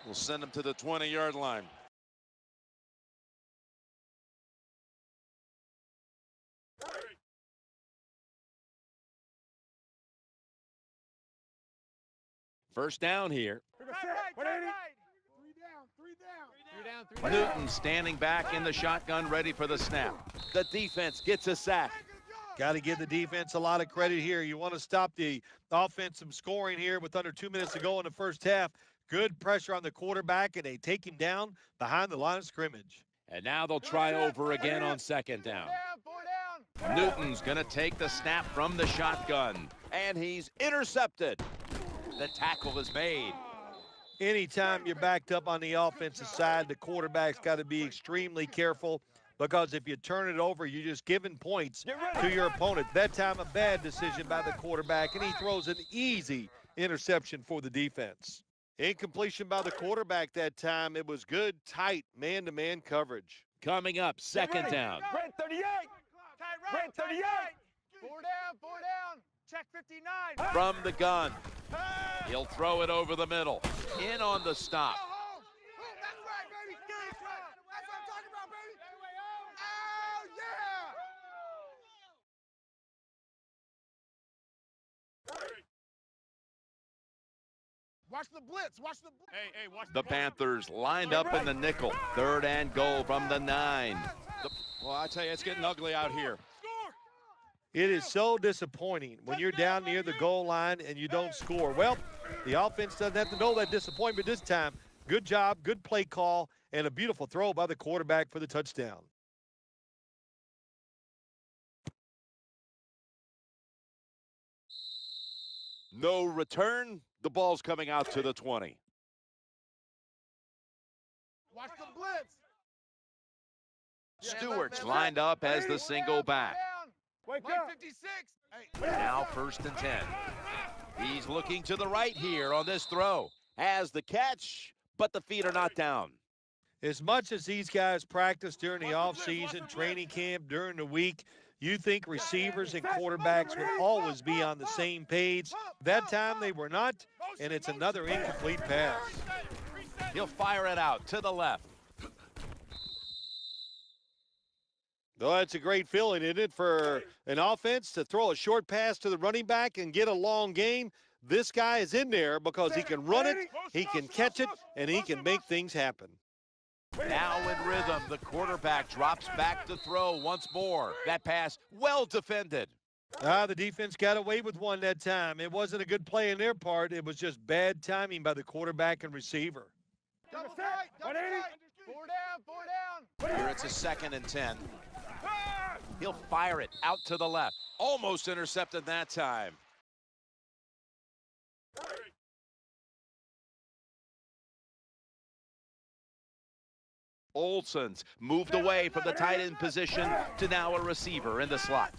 Speaker 2: We'll send them to the 20-yard line. First down here. Newton standing back in the shotgun, ready for the snap. The defense gets a sack.
Speaker 3: Got to give the defense a lot of credit here. You want to stop the offensive scoring here with under 2 minutes to go in the first half. Good pressure on the quarterback, and they take him down behind the line of scrimmage.
Speaker 2: And now they'll try over again on second down. Newton's going to take the snap from the shotgun, and he's intercepted. The tackle is made.
Speaker 3: Anytime you're backed up on the offensive side, the quarterback's got to be extremely careful because if you turn it over, you're just giving points to your opponent. That time, a bad decision by the quarterback, and he throws an easy interception for the defense. Incompletion by the quarterback that time. It was good, tight, man-to-man coverage.
Speaker 2: Coming up, second down.
Speaker 5: Red 38. Red 38. 4 down. Check 59.
Speaker 2: From the gun. He'll throw it over the middle. In on the stop.
Speaker 5: That's right, baby. That's what I'm talking about, baby. Oh, yeah. Watch the blitz. Watch the blitz. Hey, watch
Speaker 2: the Panthers lined up in the nickel. 3rd and goal from the 9.
Speaker 7: Well, I tell you, it's getting ugly out here.
Speaker 3: It is so disappointing when you're down near the goal line and you don't score. Well, the offense doesn't have to know that disappointment this time. Good job, good play call, and a beautiful throw by the quarterback for the touchdown.
Speaker 2: No return. The ball's coming out to the 20.
Speaker 5: Watch the blitz.
Speaker 2: Stewart's lined up as the single back.
Speaker 5: Wake up. 56.
Speaker 2: Now 1st and 10. He's looking to the right here on this throw. Has the catch, but the feet are not down.
Speaker 3: As much as these guys practice during the offseason, training camp, during the week, you think receivers and quarterbacks would always be on the same page. That time they were not, and it's another incomplete pass.
Speaker 2: He'll fire it out to the left.
Speaker 3: Oh, that's a great feeling, isn't it, for an offense to throw a short pass to the running back and get a long gain? This guy is in there because he can run it, he can catch it, and he can make things happen.
Speaker 2: Now in rhythm, the quarterback drops back to throw once more. That pass well defended.
Speaker 3: The defense got away with one that time. It wasn't a good play in their part. It was just bad timing by the quarterback and receiver.
Speaker 5: Double tight. 4 down.
Speaker 2: Here it's a 2nd and 10. He'll fire it out to the left. Almost intercepted that time. Olsen's moved away from the tight end position to now a receiver in the slot.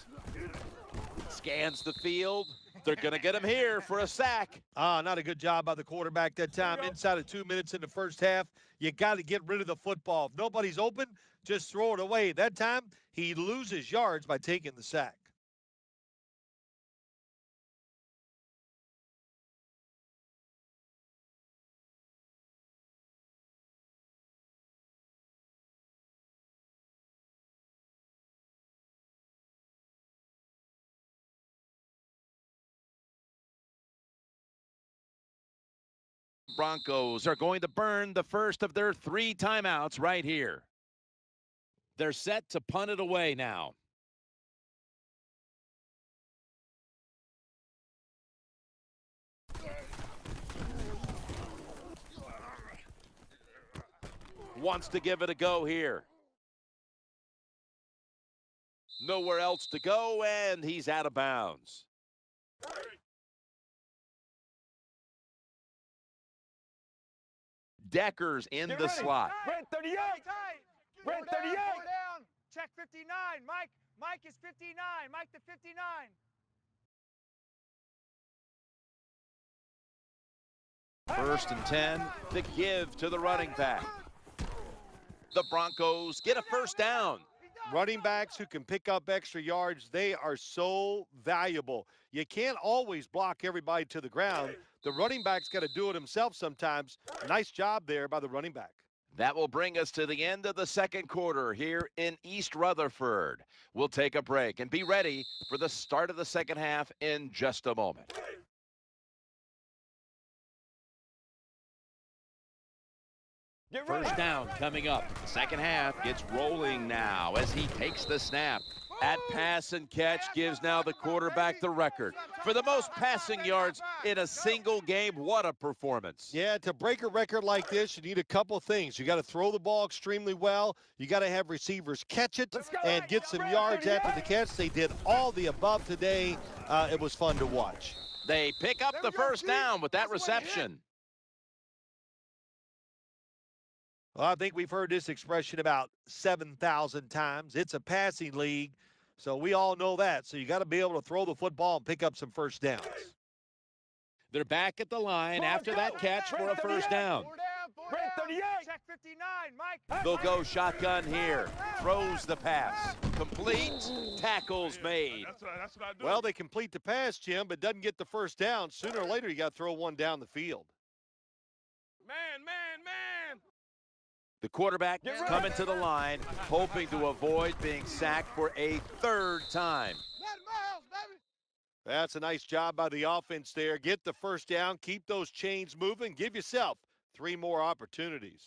Speaker 2: Scans the field. They're going to get him here for a sack.
Speaker 3: Not a good job by the quarterback that time. Inside of 2 minutes in the first half, you got to get rid of the football. If nobody's open, just throw it away. That time, he loses yards by taking the sack.
Speaker 2: Broncos are going to burn the first of their 3 timeouts right here. They're set to punt it away now. Wants to give it a go here. Nowhere else to go, and he's out of bounds. Decker's in the slot.
Speaker 5: Red 38. Red 38. Four down. Check 59. Mike is 59. Mike to 59.
Speaker 2: First and 10, the give to the running back. The Broncos get a first down.
Speaker 3: Running backs who can pick up extra yards, they are so valuable. You can't always block everybody to the ground. The running back's got to do it himself sometimes. Nice job there by the running back.
Speaker 2: That will bring us to the end of the second quarter here in East Rutherford. We'll take a break and be ready for the start of the second half in just a moment. First down coming up. Second half gets rolling now as he takes the snap. At pass and catch gives now the quarterback the record for the most passing yards in a single game. What a performance.
Speaker 3: Yeah, to break a record like this, you need a couple of things. You got to throw the ball extremely well. You got to have receivers catch it and get some yards after the catch. They did all the above today. It was fun to watch.
Speaker 2: They pick up the first down with that reception.
Speaker 3: Well, I think we've heard this expression about 7,000 times. It's a passing league, so we all know that. So you got to be able to throw the football and pick up some first downs.
Speaker 2: They're back at the line after that catch for a first down.
Speaker 5: Red 38. Check 59. Mike.
Speaker 2: They'll go shotgun here. Throws the pass. Complete. Tackles made.
Speaker 5: That's what I do.
Speaker 3: Well, they complete the pass, Jim, but doesn't get the first down. Sooner or later, you got to throw one down the field.
Speaker 5: Man.
Speaker 2: The quarterback coming to the line, hoping to avoid being sacked for a third time.
Speaker 3: That's a nice job by the offense there. Get the first down, keep those chains moving, give yourself 3 more opportunities.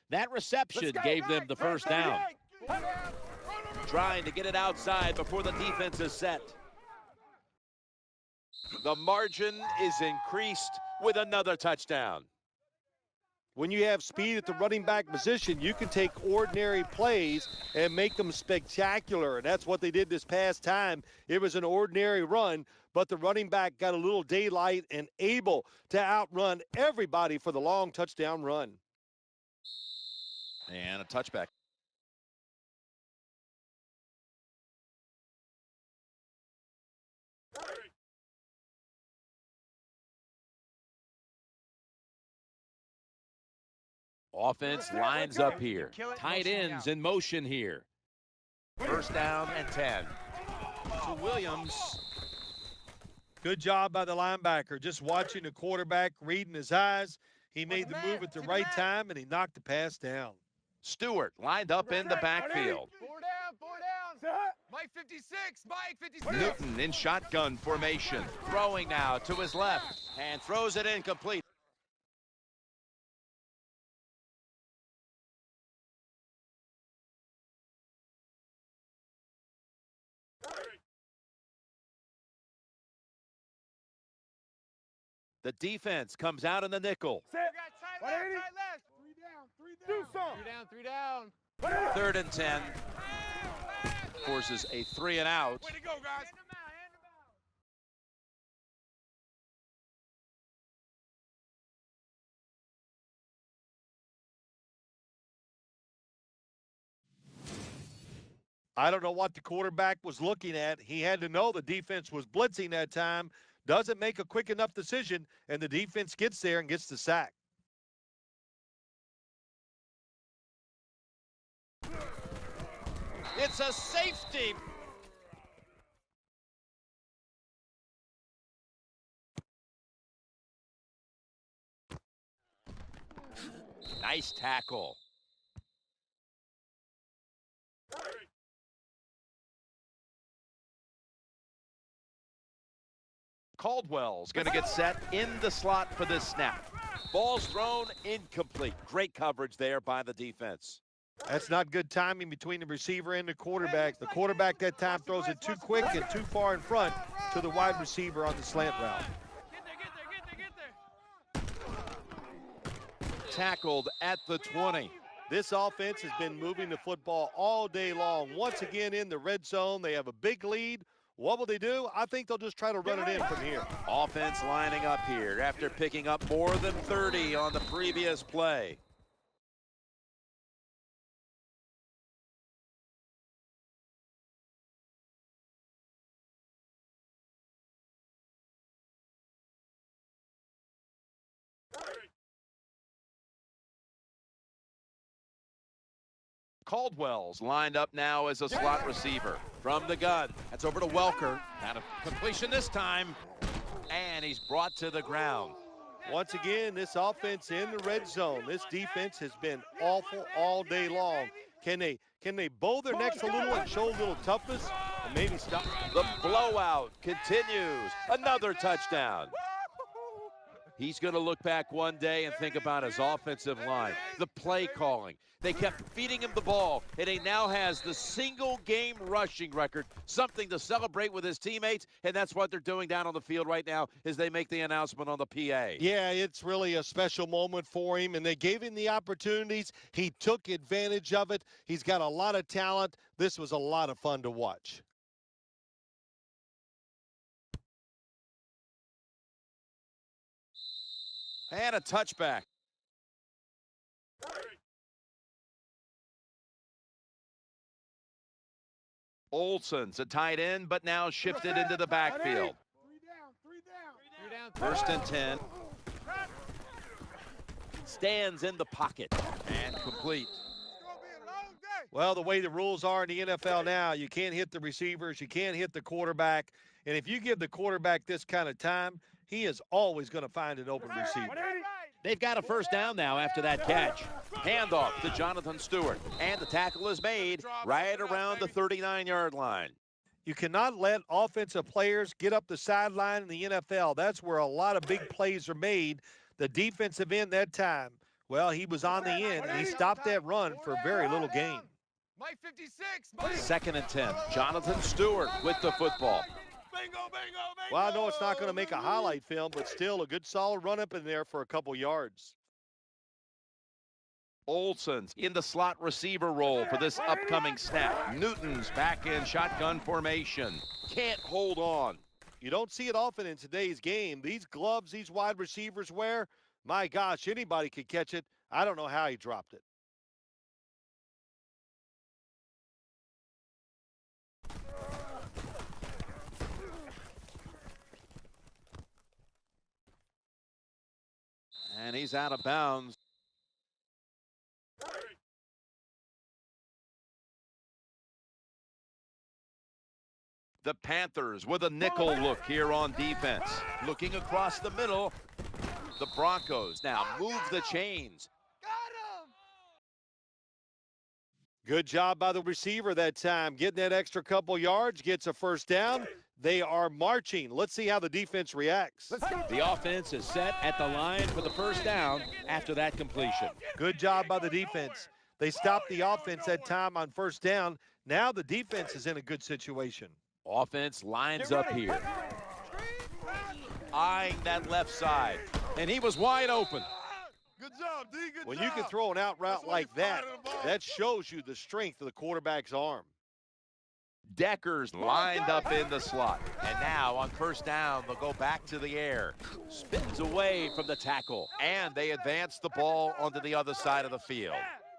Speaker 2: That reception gave them the first down. Trying to get it outside before the defense is set. The margin is increased with another touchdown.
Speaker 3: When you have speed at the running back position, you can take ordinary plays and make them spectacular. And that's what they did this past time. It was an ordinary run, but the running back got a little daylight and able to outrun everybody for the long touchdown run.
Speaker 2: And a touchback. Offense lines up here. Tight ends in motion here. First down and 10. To Williams.
Speaker 3: Good job by the linebacker. Just watching the quarterback, reading his eyes. He made the move at the right time, and he knocked the pass down.
Speaker 2: Stewart lined up in the backfield.
Speaker 5: 4 down. Mike 56. Mike 56.
Speaker 2: Newton in shotgun formation. Throwing now to his left. And throws it incomplete. The defense comes out in the nickel.
Speaker 5: Tight left. 3 down. 3 down.
Speaker 2: Third and 10. Forces a 3 and out.
Speaker 5: Way to go, guys.
Speaker 3: I don't know what the quarterback was looking at. He had to know the defense was blitzing that time. doesn't make a quick enough decision, and the defense gets there and gets the sack.
Speaker 7: It's a safety.
Speaker 2: Nice tackle. Caldwell's going to get set in the slot for this snap. Ball's thrown incomplete. Great coverage there by the defense.
Speaker 3: That's not good timing between the receiver and the quarterback. The quarterback that time throws it too quick and too far in front to the wide receiver on the slant route.
Speaker 2: Tackled at the 20.
Speaker 3: This offense has been moving the football all day long. Once again in the red zone, they have a big lead. What will they do? I think they'll just try to run it in from here.
Speaker 2: Offense lining up here after picking up more than 30 on the previous play. Caldwell's lined up now as a slot receiver. From the gun, that's over to Welker. Out of completion this time, and he's brought to the ground.
Speaker 3: Once again, this offense in the red zone. This defense has been awful all day long. Can they bow their necks a little and show a little toughness and maybe stop?
Speaker 2: The blowout continues. Another touchdown. He's going to look back one day and think about his offensive line, the play calling. They kept feeding him the ball, and he now has the single-game rushing record, something to celebrate with his teammates, and that's what they're doing down on the field right now as they make the announcement on the PA.
Speaker 3: Yeah, it's really a special moment for him, and they gave him the opportunities. He took advantage of it. He's got a lot of talent. This was a lot of fun to watch.
Speaker 2: And a touchback. Olsen's a tight end, but now shifted into the backfield.
Speaker 5: 3 down.
Speaker 2: 1st and 10. Stands in the pocket and complete.
Speaker 3: Well, the way the rules are in the NFL now, you can't hit the receivers, you can't hit the quarterback, and if you give the quarterback this kind of time, he is always going to find an open receiver.
Speaker 2: They've got a 1st down now after that catch. Handoff to Jonathan Stewart, and the tackle is made right around the 39-yard line.
Speaker 3: You cannot let offensive players get up the sideline in the NFL. That's where a lot of big plays are made. The defensive end that time, well, he was on the end, and he stopped that run for very little gain.
Speaker 5: Mike 56.
Speaker 2: 2nd and 10. Jonathan Stewart with the football.
Speaker 3: Well, I know it's not going to make a highlight film, but still a good solid run up in there for a couple yards.
Speaker 2: Olsen's in the slot receiver role for this upcoming snap. Newton's back in shotgun formation. Can't hold on.
Speaker 3: You don't see it often in today's game. These gloves these wide receivers wear, my gosh, anybody could catch it. I don't know how he dropped it.
Speaker 2: And he's out of bounds. The Panthers with a nickel look here on defense. Looking across the middle. The Broncos now move the chains.
Speaker 3: Good job by the receiver that time. Getting that extra couple yards, gets a 1st down. They are marching. Let's see how the defense reacts.
Speaker 2: The offense is set at the line for the 1st down after that completion.
Speaker 3: Good job by the defense. They stopped the offense that time on 1st down. Now the defense is in a good situation.
Speaker 2: Offense lines up here. Eyeing that left side. And he was wide open.
Speaker 5: Good job, D. Good
Speaker 3: When
Speaker 5: job.
Speaker 3: you can throw an out route like that, that shows you the strength of the quarterback's arm.
Speaker 2: Decker's lined up in the slot. And now on 1st down, they'll go back to the air. Spins away from the tackle. And they advance the ball onto the other side of the field.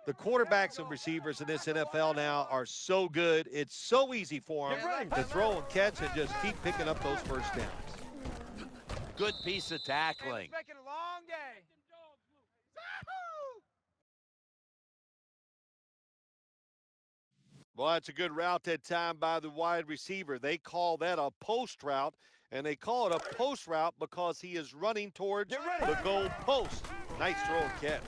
Speaker 3: The quarterbacks and receivers in this NFL now are so good. It's so easy for them to throw and catch and just keep picking up those 1st downs.
Speaker 2: Good piece of tackling.
Speaker 5: Making a long day.
Speaker 3: Well, that's a good route that time by the wide receiver. They call that a post route, and they call it a post route because he is running towards the goal post. Nice throw and catch.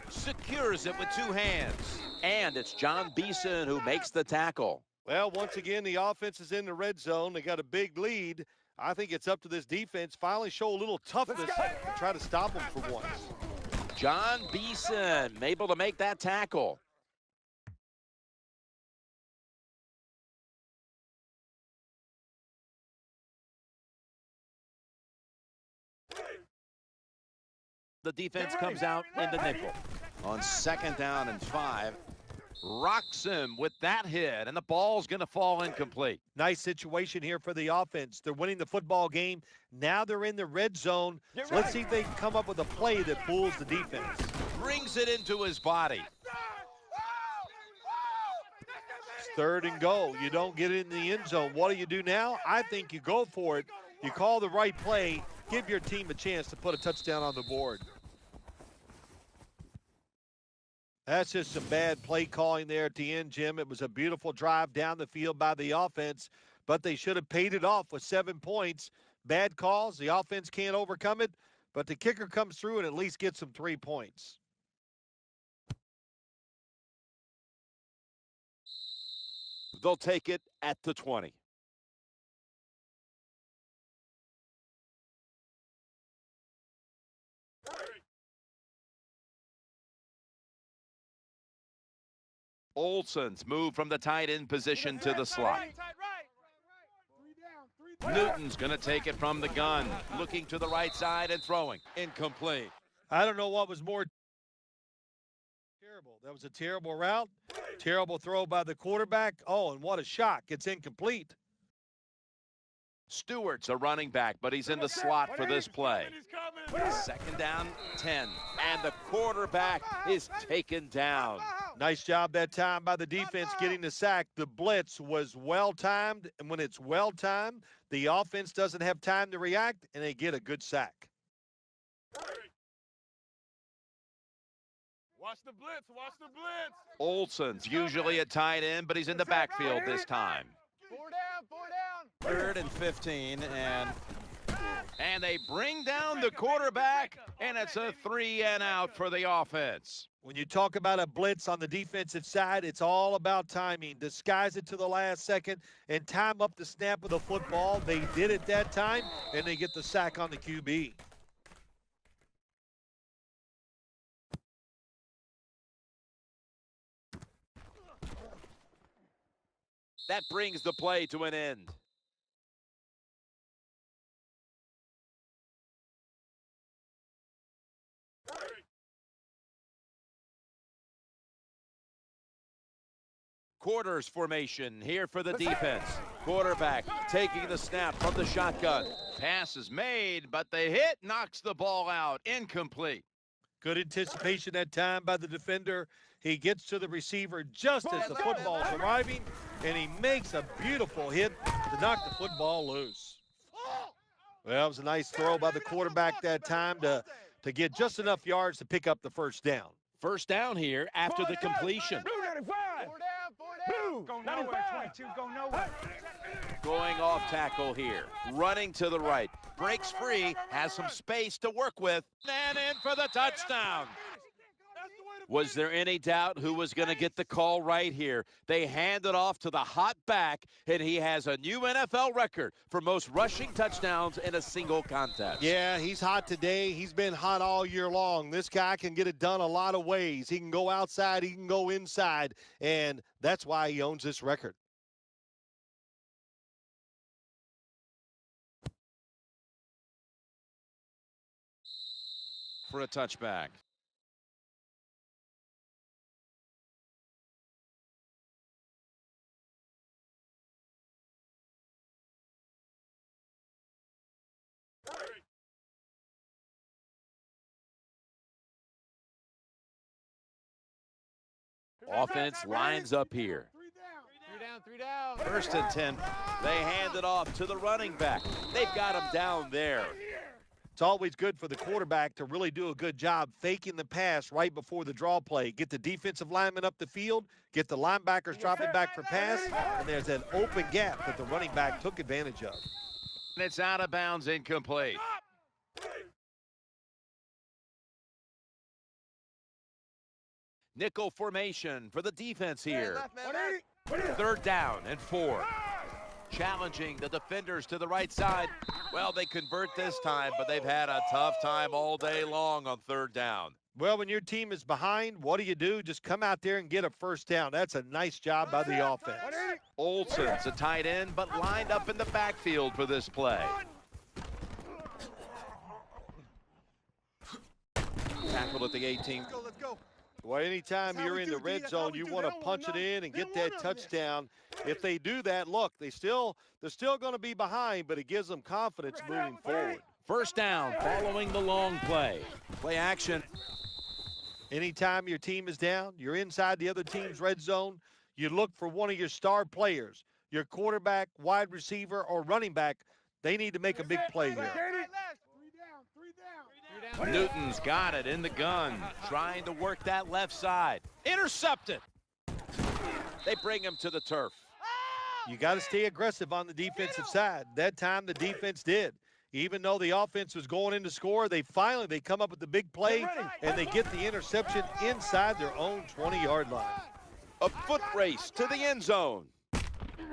Speaker 2: Secures it with two hands. And it's John Beeson who makes the tackle.
Speaker 3: Well, once again, the offense is in the red zone. They got a big lead. I think it's up to this defense finally show a little toughness and try to stop them for once.
Speaker 2: John Beeson able to make that tackle. The defense comes out in the nickel.
Speaker 7: On 2nd down and 5.
Speaker 2: Rocks him with that hit, and the ball's going to fall incomplete.
Speaker 3: Nice situation here for the offense. They're winning the football game. Now they're in the red zone. So let's see if they can come up with a play that fools the defense.
Speaker 2: Brings it into his body.
Speaker 3: It's 3rd and goal. You don't get it in the end zone. What do you do now? I think you go for it. You call the right play. Give your team a chance to put a touchdown on the board. That's just some bad play calling there at the end, Jim. It was a beautiful drive down the field by the offense, but they should have paid it off with 7 points. Bad calls. The offense can't overcome it, but the kicker comes through and at least gets them 3 points.
Speaker 2: They'll take it at the 20. Olsen's move from the tight end position to the slot. Newton's going to take it from the gun. Looking to the right side and throwing. Incomplete.
Speaker 3: I don't know what was more terrible. That was a terrible route. Terrible throw by the quarterback. Oh, and what a shock. It's incomplete.
Speaker 2: Stewart's a running back, but he's in the slot for this play. 2nd down, 10. And the quarterback is taken down.
Speaker 3: Nice job that time by the defense getting the sack. The blitz was well-timed, and when it's well-timed, the offense doesn't have time to react, and they get a good sack.
Speaker 5: Watch the blitz. Watch the blitz.
Speaker 2: Olsen's usually a tight end, but he's in the backfield this time.
Speaker 5: 4 down. 4 down.
Speaker 7: 3rd and 15,
Speaker 2: And they bring down the quarterback, and it's a 3 and out for the offense.
Speaker 3: When you talk about a blitz on the defensive side, it's all about timing. Disguise it to the last second and time up the snap of the football. They did it that time, and they get the sack on the QB.
Speaker 2: That brings the play to an end. Quarters formation here for the defense. Quarterback taking the snap from the shotgun. Pass is made, but the hit knocks the ball out. Incomplete.
Speaker 3: Good anticipation that time by the defender. He gets to the receiver just as the football is arriving, and he makes a beautiful hit to knock the football loose. Well, it was a nice throw by the quarterback that time to get just enough yards to pick up the 1st down.
Speaker 2: 1st down here after the completion.
Speaker 5: 4 down. 4 down. Go nowhere. 22. Go nowhere.
Speaker 2: Going off tackle here. Running to the right. Breaks free. Has some space to work with. And in for the touchdown. Was there any doubt who was going to get the call right here? They hand it off to the hot back, and he has a new NFL record for most rushing touchdowns in a single contest.
Speaker 3: Yeah, he's hot today. He's been hot all year long. This guy can get it done a lot of ways. He can go outside, he can go inside, and that's why he owns this record.
Speaker 7: for a touchback.
Speaker 2: Offense lines up here.
Speaker 5: Three down.
Speaker 7: 1st and 10.
Speaker 2: They hand it off to the running back. They've got him down there.
Speaker 3: It's always good for the quarterback to really do a good job faking the pass right before the draw play. Get the defensive lineman up the field, get the linebackers dropping back for pass, and there's an open gap that the running back took advantage of.
Speaker 2: And it's out of bounds, incomplete. Nickel formation for the defense here. Third down and 4. Challenging the defenders to the right side. Well, they convert this time, but they've had a tough time all day long on third down.
Speaker 3: Well, when your team is behind, what do? Just come out there and get a first down. That's a nice job by the offense.
Speaker 2: Olsen's a tight end, but lined up in the backfield for this play. Tackled at the 18.
Speaker 5: Let's go.
Speaker 3: Well, anytime you're in the red zone, you want to punch it in and get that touchdown. If they do that, look, they're still going to be behind, but it gives them confidence moving forward.
Speaker 2: First down following the long play. Play action.
Speaker 3: Anytime your team is down, you're inside the other team's red zone, you look for one of your star players, your quarterback, wide receiver, or running back. They need to make a big play here.
Speaker 2: Newton's got it in the gun, trying to work that left side. Intercepted. They bring him to the turf.
Speaker 3: You got to stay aggressive on the defensive side. That time the defense did. Even though the offense was going in to score, they come up with the big play, and they get the interception inside their own 20-yard line.
Speaker 2: A foot race to the end zone.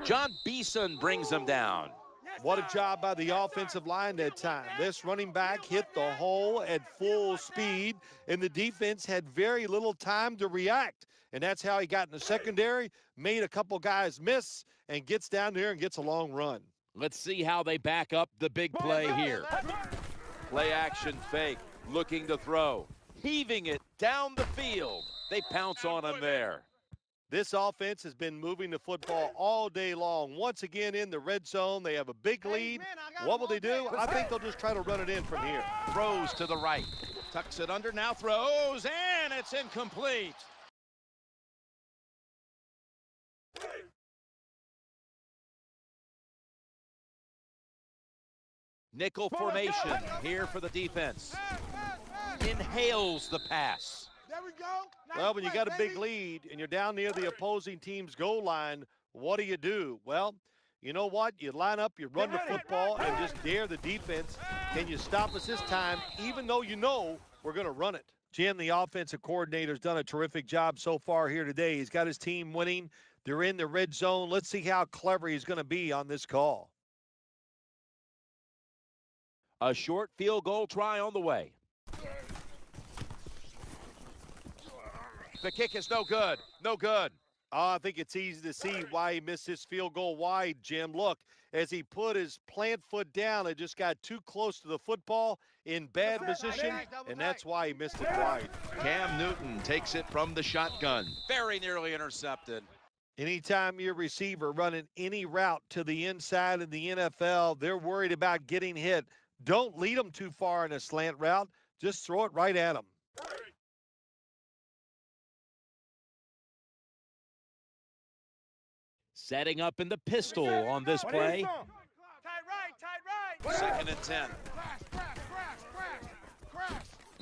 Speaker 2: John Beeson brings them down.
Speaker 3: What a job by the offensive line that time. This running back hit the hole at full speed, and the defense had very little time to react. And that's how he got in the secondary, made a couple guys miss, and gets down there and gets a long run.
Speaker 2: Let's see how they back up the big play here. Play action fake, looking to throw. Heaving it down the field. They pounce on him there.
Speaker 3: This offense has been moving the football all day long. Once again in the red zone, they have a big lead. What will they do? I think they'll just try to run it in from here.
Speaker 2: Throws to the right. Tucks it under, now throws, and it's incomplete. Nickel formation here for the defense. Inhales the pass.
Speaker 5: There we go.
Speaker 3: Well, when you got a big lead and you're down near the opposing team's goal line, what do? Well, you know what? You line up, you run the football, and just dare the defense. Can you stop us this time, even though you know we're going to run it? Jim, the offensive coordinator's done a terrific job so far here today. He's got his team winning. They're in the red zone. Let's see how clever he's going to be on this call.
Speaker 2: A short field goal try on the way. The kick is no good. No good.
Speaker 3: Oh, I think it's easy to see why he missed his field goal wide, Jim. Look, as he put his plant foot down, it just got too close to the football in bad position, and that's why he missed it wide.
Speaker 2: Cam Newton takes it from the shotgun. Very nearly intercepted.
Speaker 3: Anytime your receiver running any route to the inside in the NFL, they're worried about getting hit. Don't lead them too far in a slant route. Just throw it right at them.
Speaker 2: Setting up in the pistol on this play.
Speaker 5: Tight right.
Speaker 2: Second and 10.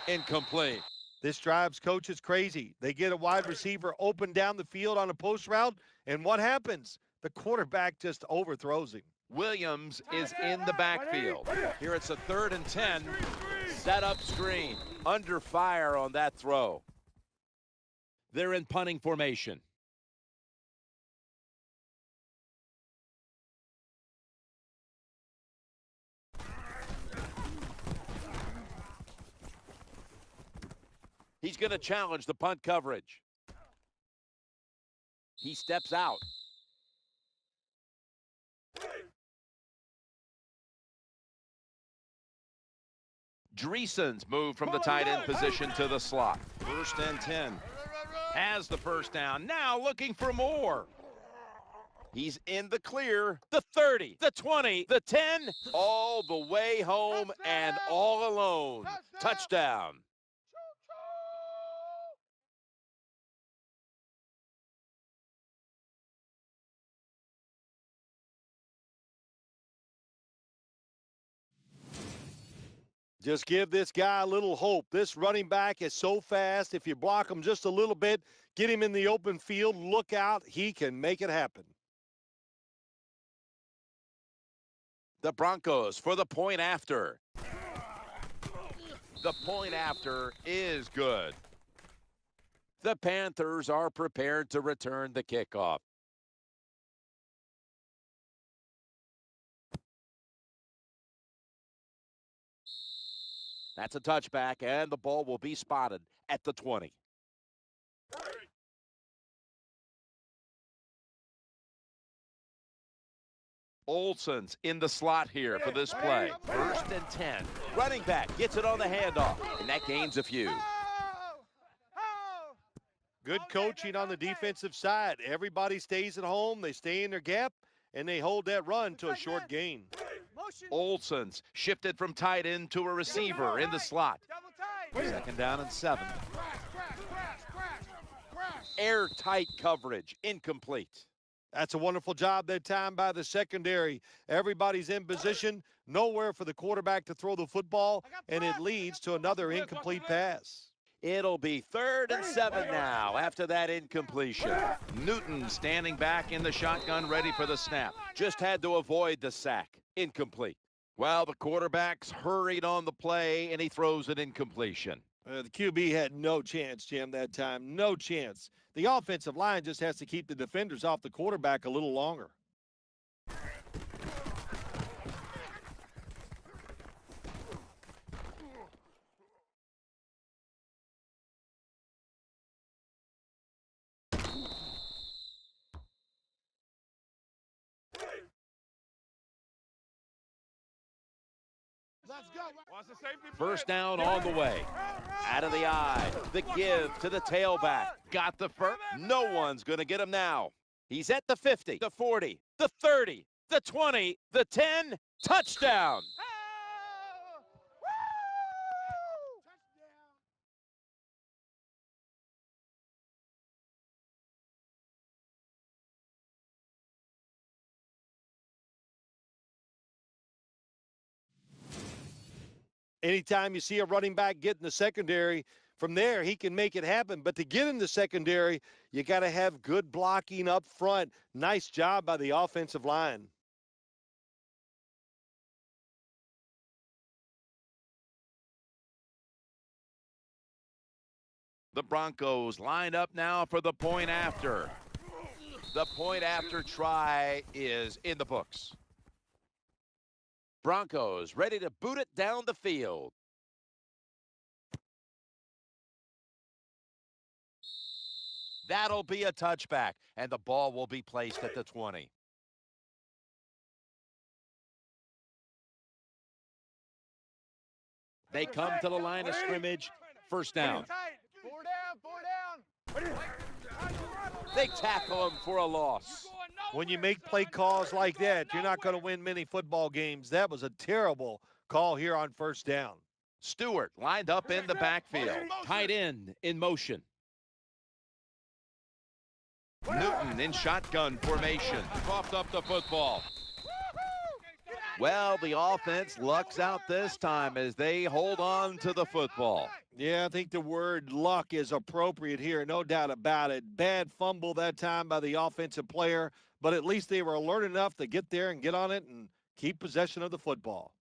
Speaker 2: Incomplete.
Speaker 3: This drives coaches crazy. They get a wide receiver open down the field on a post route, and what happens? The quarterback just overthrows him.
Speaker 2: Williams is in the backfield. Here it's a 3rd and 10. Set up screen. Under fire on that throw. They're in punting formation. He's going to challenge the punt coverage. He steps out. Dreesen's moved from the tight end position to the slot. 1st and 10. Has the first down. Now looking for more. He's in the clear. The 30, the 20, the 10. All the way home and all alone. Touchdown.
Speaker 3: Just give this guy a little hope. This running back is so fast. If you block him just a little bit, get him in the open field, look out, he can make it happen.
Speaker 2: The Broncos for the point after. The point after is good. The Panthers are prepared to return the kickoff. That's a touchback, and the ball will be spotted at the 20. Olsen's in the slot here for this play. 1st and 10. Running back gets it on the handoff, and that gains a few.
Speaker 3: Good coaching on the defensive side. Everybody stays at home. They stay in their gap, and they hold that run to a short gain.
Speaker 2: Olsen's shifted from tight end to a receiver in the slot. 2nd down and 7. Airtight coverage, incomplete.
Speaker 3: That's a wonderful job that time by the secondary. Everybody's in position, nowhere for the quarterback to throw the football, and it leads to another incomplete pass.
Speaker 2: It'll be 3rd and 7 now after that incompletion. Newton standing back in the shotgun ready for the snap. Just had to avoid the sack. Incomplete. Well, the quarterback's hurried on the play, and he throws an incompletion.
Speaker 3: The QB had no chance, Jim, that time. No chance. The offensive line just has to keep the defenders off the quarterback a little longer.
Speaker 5: Let's go.
Speaker 2: 1st down on the way. Out of the eye. The give to the tailback. Got the first. No one's going to get him now. He's at the 50, the 40, the 30, the 20, the 10. Touchdown.
Speaker 3: Anytime you see a running back get in the secondary, from there he can make it happen. But to get in the secondary, you got to have good blocking up front. Nice job by the offensive line.
Speaker 2: The Broncos line up now for the point after. The point after try is in the books. Broncos ready to boot it down the field. That'll be a touchback, and the ball will be placed at the 20. They come to the line of scrimmage. 1st down.
Speaker 5: 4 down.
Speaker 2: They tackle him for a loss.
Speaker 3: When you make play calls like that, you're not going to win many football games. That was a terrible call here on 1st down.
Speaker 2: Stewart lined up in the backfield. Tight end in motion. Newton in shotgun formation. Coughed up the football. Well, the offense lucks out this time as they hold on to the football.
Speaker 3: Yeah, I think the word luck is appropriate here, no doubt about it. Bad fumble that time by the offensive player, but at least they were alert enough to get there and get on it and keep possession of the football.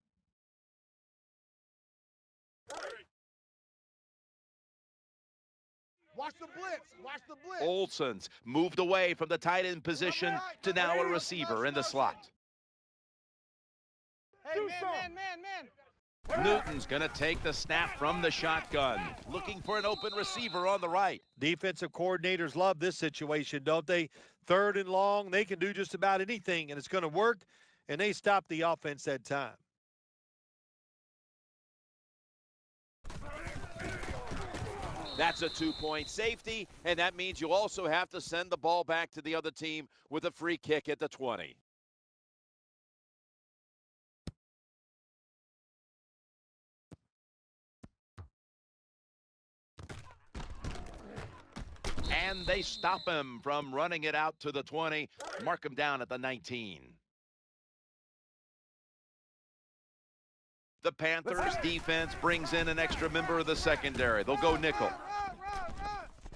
Speaker 5: Watch the blitz. Watch the blitz.
Speaker 2: Olsen's moved away from the tight end position to now a receiver in the slot.
Speaker 5: Hey, man.
Speaker 2: Newton's going to take the snap from the shotgun, looking for an open receiver on the right.
Speaker 3: Defensive coordinators love this situation, don't they? 3rd and long, they can do just about anything, and it's going to work, and they stop the offense that time.
Speaker 2: That's a 2-point safety, and that means you also have to send the ball back to the other team with a free kick at the 20. And they stop him from running it out to the 20, mark him down at the 19. The Panthers defense brings in an extra member of the secondary. They'll go nickel.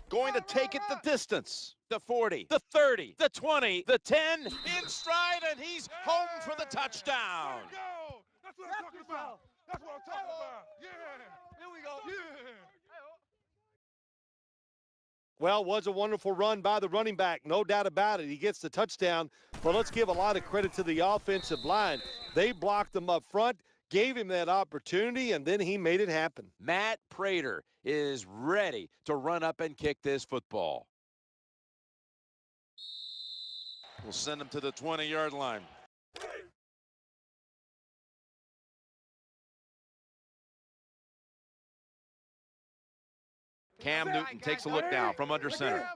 Speaker 2: Going to take it the distance. The 40, the 30, the 20, the 10, in stride, and he's home for the touchdown.
Speaker 5: That's what I'm talking about. That's what I'm talking about. Yeah. Here we go. Yeah.
Speaker 3: Well, was a wonderful run by the running back, no doubt about it. He gets the touchdown, but let's give a lot of credit to the offensive line. They blocked him up front, gave him that opportunity, and then he made it happen.
Speaker 2: Matt Prater is ready to run up and kick this football. We'll send him to the 20-yard line. Cam Newton takes a look now from under center.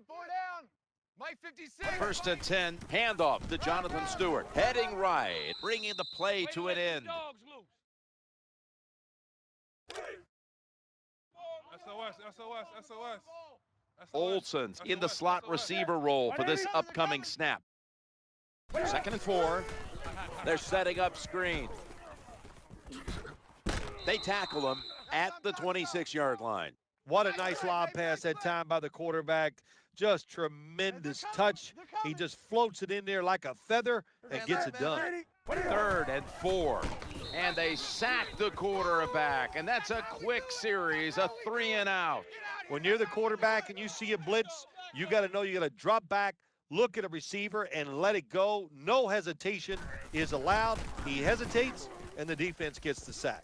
Speaker 5: Mike 56.
Speaker 2: First and 10, handoff to Jonathan Stewart. Heading right, bringing the play to an end.
Speaker 5: SOS.
Speaker 2: Olsen's in the slot receiver role for this upcoming snap. 2nd and 4. They're setting up screen. They tackle him at the 26-yard line.
Speaker 3: What a nice lob pass that time by the quarterback. Just tremendous touch. He just floats it in there like a feather and gets it done.
Speaker 2: 3rd and 4. And they sack the quarterback. And that's a quick series, a 3 and out.
Speaker 3: When you're the quarterback and you see a blitz, you got to know you got to drop back, look at a receiver, and let it go. No hesitation is allowed. He hesitates, and the defense gets the sack.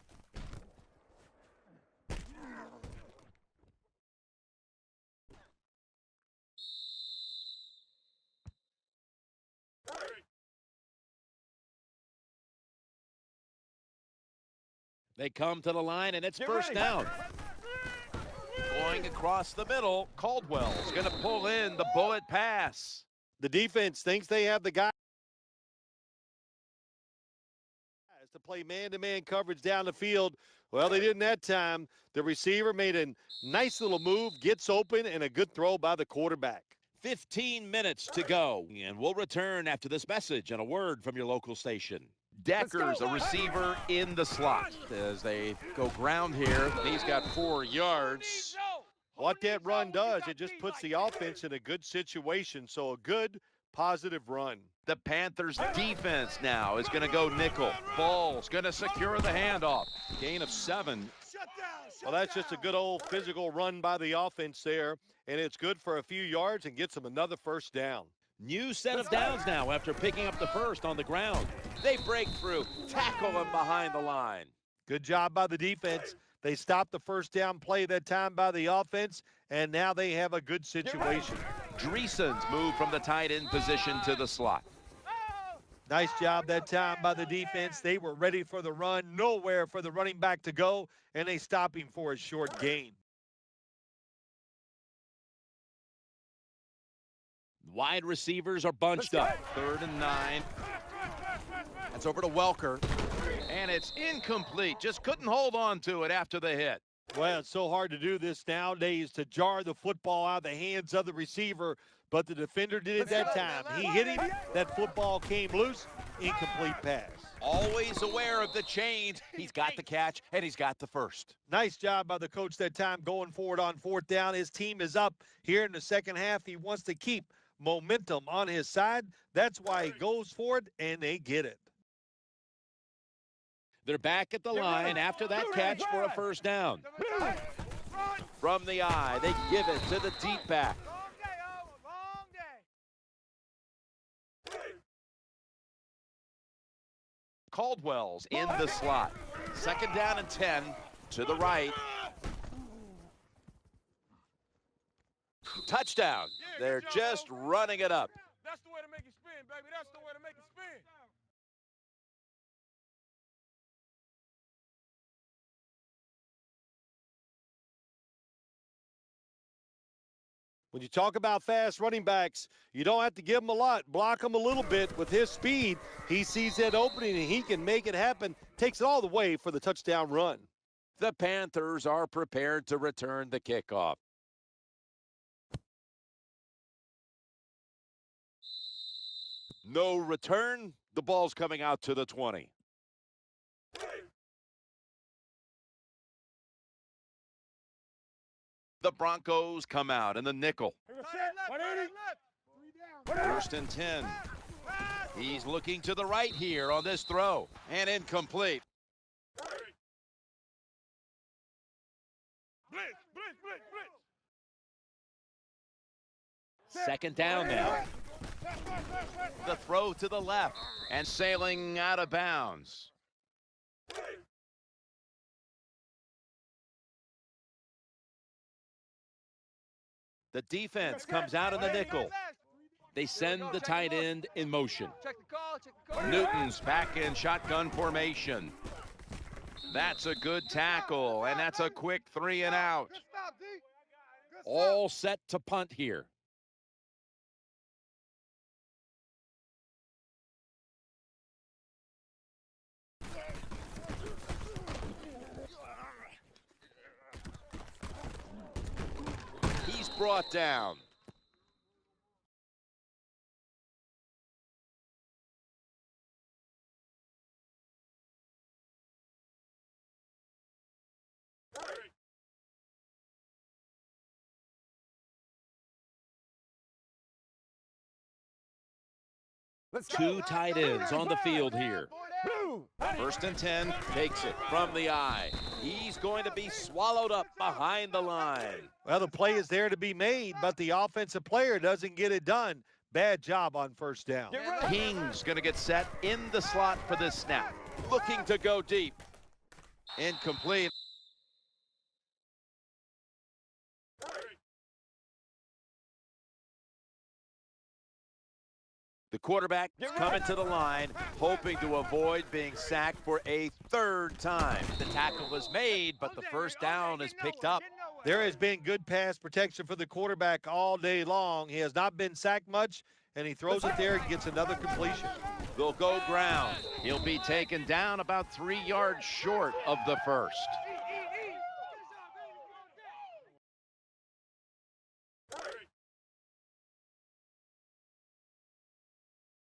Speaker 2: They come to the line, and it's first down. Going across the middle, Caldwell's going to pull in the bullet pass.
Speaker 3: The defense thinks they have the guy to play man-to-man coverage down the field. Well, they didn't that time. The receiver made a nice little move, gets open, and a good throw by the quarterback.
Speaker 2: 15 minutes to go, and we'll return after this message and a word from your local station. Deckers, a receiver in the slot as they go ground here. He's got 4 yards.
Speaker 3: What that run does, it just puts the offense in a good situation. So a good, positive run.
Speaker 2: The Panthers defense now is going to go nickel. Ball's going to secure the handoff. Gain of 7.
Speaker 3: Well, that's just a good old physical run by the offense there. And it's good for a few yards and gets them another first down.
Speaker 2: New set of downs now after picking up the first on the ground. They break through, tackle him behind the line.
Speaker 3: Good job by the defense. They stopped the first down play that time by the offense, and now they have a good situation.
Speaker 2: Dreesen's moved from the tight end position to the slot.
Speaker 3: Nice job that time by the defense. They were ready for the run, nowhere for the running back to go, and they stop him for a short gain.
Speaker 2: Wide receivers are bunched up. 3rd and 9. That's over to Welker. And it's incomplete. Just couldn't hold on to it after the hit.
Speaker 3: Well, it's so hard to do this nowadays, to jar the football out of the hands of the receiver, but the defender did it that time. He hit him. That football came loose. Incomplete pass.
Speaker 2: Always aware of the change. He's got the catch, and he's got the first.
Speaker 3: Nice job by the coach that time going forward on 4th down. His team is up here in the second half. He wants to keep momentum on his side. That's why he goes for it, and they get it.
Speaker 2: They're back at the line after that catch for a first down. From the eye, they give it to the deep back. Caldwell's in the slot. 2nd down and 10 to the right. Touchdown. They're just running it up.
Speaker 5: That's the way to make it spin, baby. That's the way to make it spin.
Speaker 3: When you talk about fast running backs, you don't have to give them a lot. Block them a little bit. With his speed, he sees that opening, and he can make it happen. Takes it all the way for the touchdown run.
Speaker 2: The Panthers are prepared to return the kickoff. No return. The ball's coming out to the 20. The Broncos come out in the nickel.
Speaker 7: 1st and 10.
Speaker 2: He's looking to the right here on this throw.
Speaker 7: And incomplete.
Speaker 2: Second down now. The throw to the left.
Speaker 7: And sailing out of bounds.
Speaker 2: The defense comes out in the nickel. They send the tight end in motion.
Speaker 7: Newton's back in shotgun formation. That's a good tackle, and that's a quick 3 and out.
Speaker 2: All set to punt here.
Speaker 7: He's brought down.
Speaker 2: Two tight ends on the field here.
Speaker 7: 1st and 10, takes it from the eye.
Speaker 2: He's going to be swallowed up behind the line.
Speaker 3: Well, the play is there to be made, but the offensive player doesn't get it done. Bad job on 1st down.
Speaker 2: King's going to get set in the slot for this snap. Looking to go deep.
Speaker 7: Incomplete.
Speaker 2: The quarterback is coming to the line, hoping to avoid being sacked for a 3rd time. The tackle is made, but the 1st down is picked up.
Speaker 3: There has been good pass protection for the quarterback all day long. He has not been sacked much, and he throws it there and gets another completion.
Speaker 2: They'll go ground. He'll be taken down about 3 yards short of the 1st.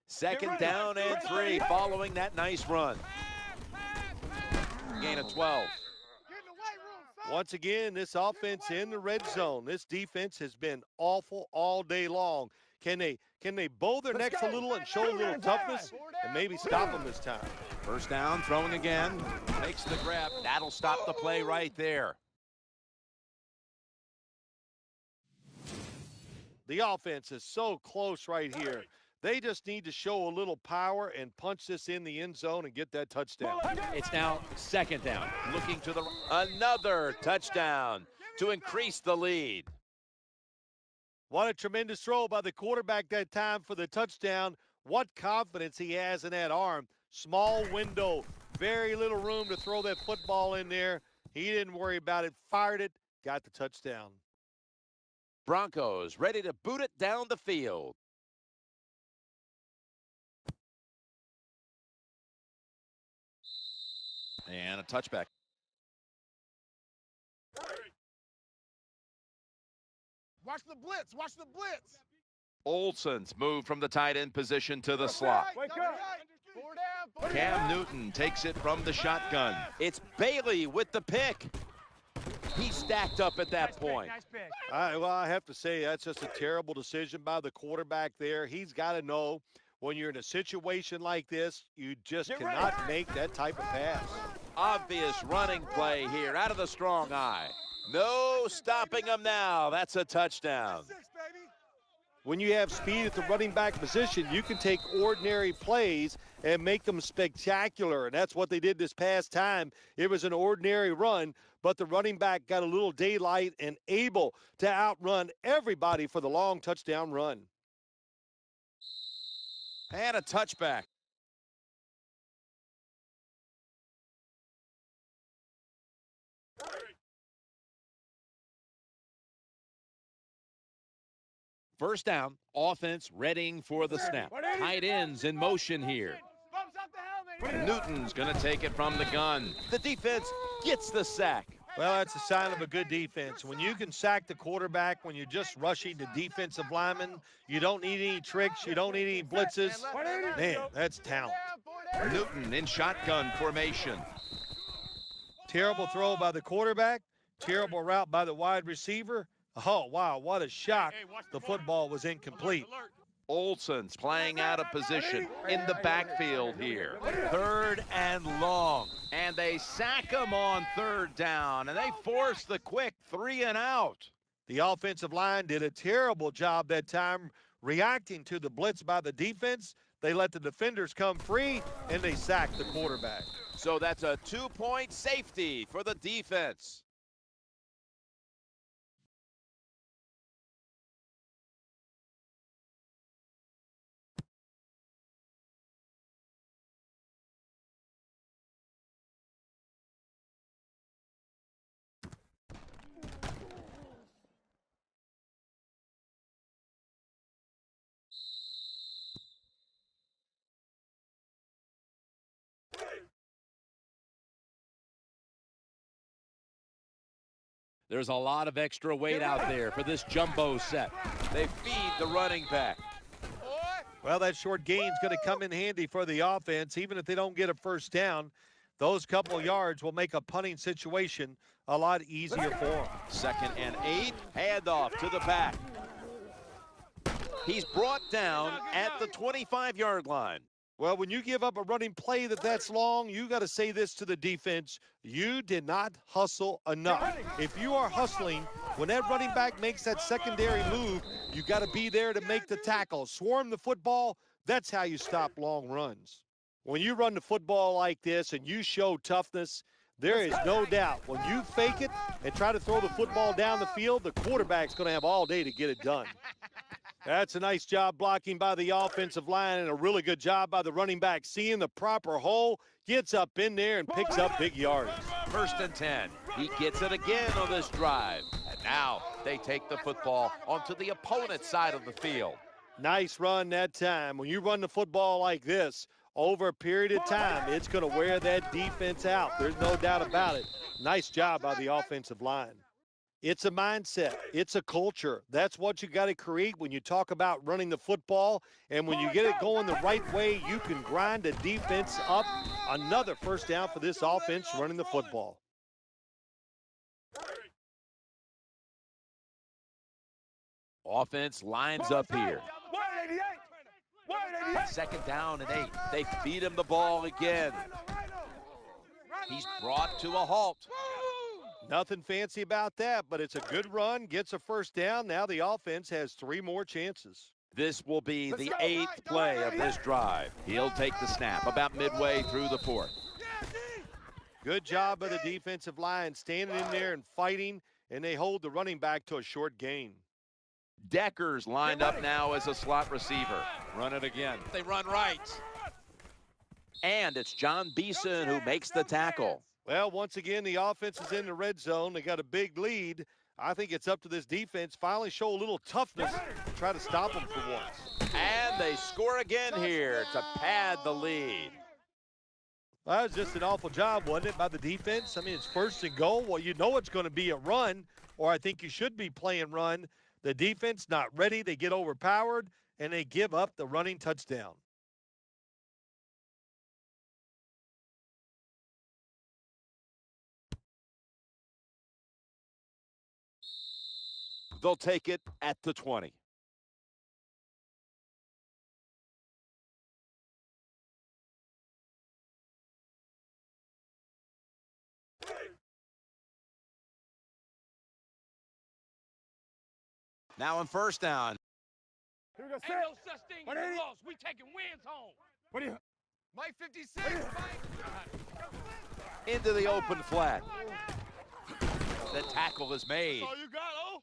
Speaker 2: Second down and 3 following that nice run. Gain of 12.
Speaker 3: Once again, this offense in the red zone. This defense has been awful all day long. Can they bow their necks a little and show a little toughness and maybe stop them this time?
Speaker 7: 1st down, throwing again.
Speaker 2: Makes the grab. That'll stop the play right there.
Speaker 3: The offense is so close right here. They just need to show a little power and punch this in the end zone and get that touchdown.
Speaker 2: It's now 2nd down. Looking to the another touchdown to increase the lead.
Speaker 3: What a tremendous throw by the quarterback that time for the touchdown. What confidence he has in that arm. Small window, very little room to throw that football in there. He didn't worry about it, fired it, got the touchdown.
Speaker 2: Broncos ready to boot it down the field.
Speaker 7: And a touchback.
Speaker 5: Watch the blitz. Watch the blitz.
Speaker 2: Olsen's moved from the tight end position to the slot.
Speaker 5: Wake up. 4 down.
Speaker 2: Cam Newton takes it from the shotgun. It's Bailey with the pick. He stacked up at that point.
Speaker 5: Nice pick.
Speaker 3: Well, I have to say that's just a terrible decision by the quarterback there. He's got to know when you're in a situation like this, you just cannot make that type of pass.
Speaker 2: Obvious running play here out of the strong eye. No stopping him now. That's a touchdown.
Speaker 3: When you have speed at the running back position, you can take ordinary plays and make them spectacular, and that's what they did this past time. It was an ordinary run, but the running back got a little daylight and able to outrun everybody for the long touchdown run.
Speaker 7: And a touchback.
Speaker 2: First down, offense readying for the snap. Tight ends in motion here.
Speaker 7: Newton's going to take it from the gun.
Speaker 2: The defense gets the sack.
Speaker 3: Well, that's a sign of a good defense. When you can sack the quarterback, when you're just rushing the defensive lineman, you don't need any tricks, you don't need any blitzes. Man, that's talent.
Speaker 7: Newton in shotgun formation.
Speaker 3: Terrible throw by the quarterback. Terrible route by the wide receiver. Oh, wow, what a shock. The football was incomplete.
Speaker 7: Olsen's playing out of position in the backfield here.
Speaker 2: 3rd and long.
Speaker 7: And they sack him on 3rd down, and they force the quick 3 and out.
Speaker 3: The offensive line did a terrible job that time reacting to the blitz by the defense. They let the defenders come free, and they sacked the quarterback.
Speaker 7: So that's a 2-point safety for the defense.
Speaker 2: There's a lot of extra weight out there for this jumbo set.
Speaker 7: They feed the running back.
Speaker 3: Well, that short gain's going to come in handy for the offense. Even if they don't get a first down, those couple yards will make a punting situation a lot easier for them.
Speaker 7: 2nd and 8, handoff to the back. He's brought down at the 25-yard line.
Speaker 3: Well, when you give up a running play that's long, you got to say this to the defense. You did not hustle enough. If you are hustling, when that running back makes that secondary move, you got to be there to make the tackle. Swarm the football. That's how you stop long runs. When you run the football like this and you show toughness, there is no doubt when you fake it and try to throw the football down the field, the quarterback's going to have all day to get it done. That's a nice job blocking by the offensive line and a really good job by the running back. Seeing the proper hole, gets up in there and picks up big yards.
Speaker 7: 1st and 10. He gets it again on this drive. And now they take the football onto the opponent's side of the field.
Speaker 3: Nice run that time. When you run the football like this, over a period of time, it's going to wear that defense out. There's no doubt about it. Nice job by the offensive line. It's a mindset. It's a culture. That's what you got to create when you talk about running the football. And when you get it going the right way, you can grind the defense up. Another first down for this offense running the football.
Speaker 7: Offense lines up here. 2nd down and 8. They feed him the ball again. He's brought to a halt.
Speaker 3: Nothing fancy about that, but it's a good run, gets a first down. Now the offense has 3 more chances.
Speaker 7: This will be the 8th play of this drive. He'll take the snap about midway through the 4th.
Speaker 3: Good job by the defensive line standing in there and fighting, and they hold the running back to a short gain.
Speaker 7: Decker's lined up now as a slot receiver.
Speaker 2: Run it again. They run right.
Speaker 7: And it's John Beeson who makes the tackle.
Speaker 3: Well, once again, the offense is in the red zone. They got a big lead. I think it's up to this defense finally show a little toughness to try to stop them for once.
Speaker 7: And they score again here to pad the lead.
Speaker 3: Well, that was just an awful job, wasn't it, by the defense? I mean, it's 1st and goal. Well, you know it's going to be a run, or I think you should be playing run. The defense not ready. They get overpowered, and they give up the running touchdown.
Speaker 7: They'll take it at the 20. Now on 1st down.
Speaker 5: Ain't no such thing as a loss. We taking wins home. What do you? Mike 56, Mike.
Speaker 7: Into the open flat. The tackle is made.
Speaker 5: That's all you got, oh?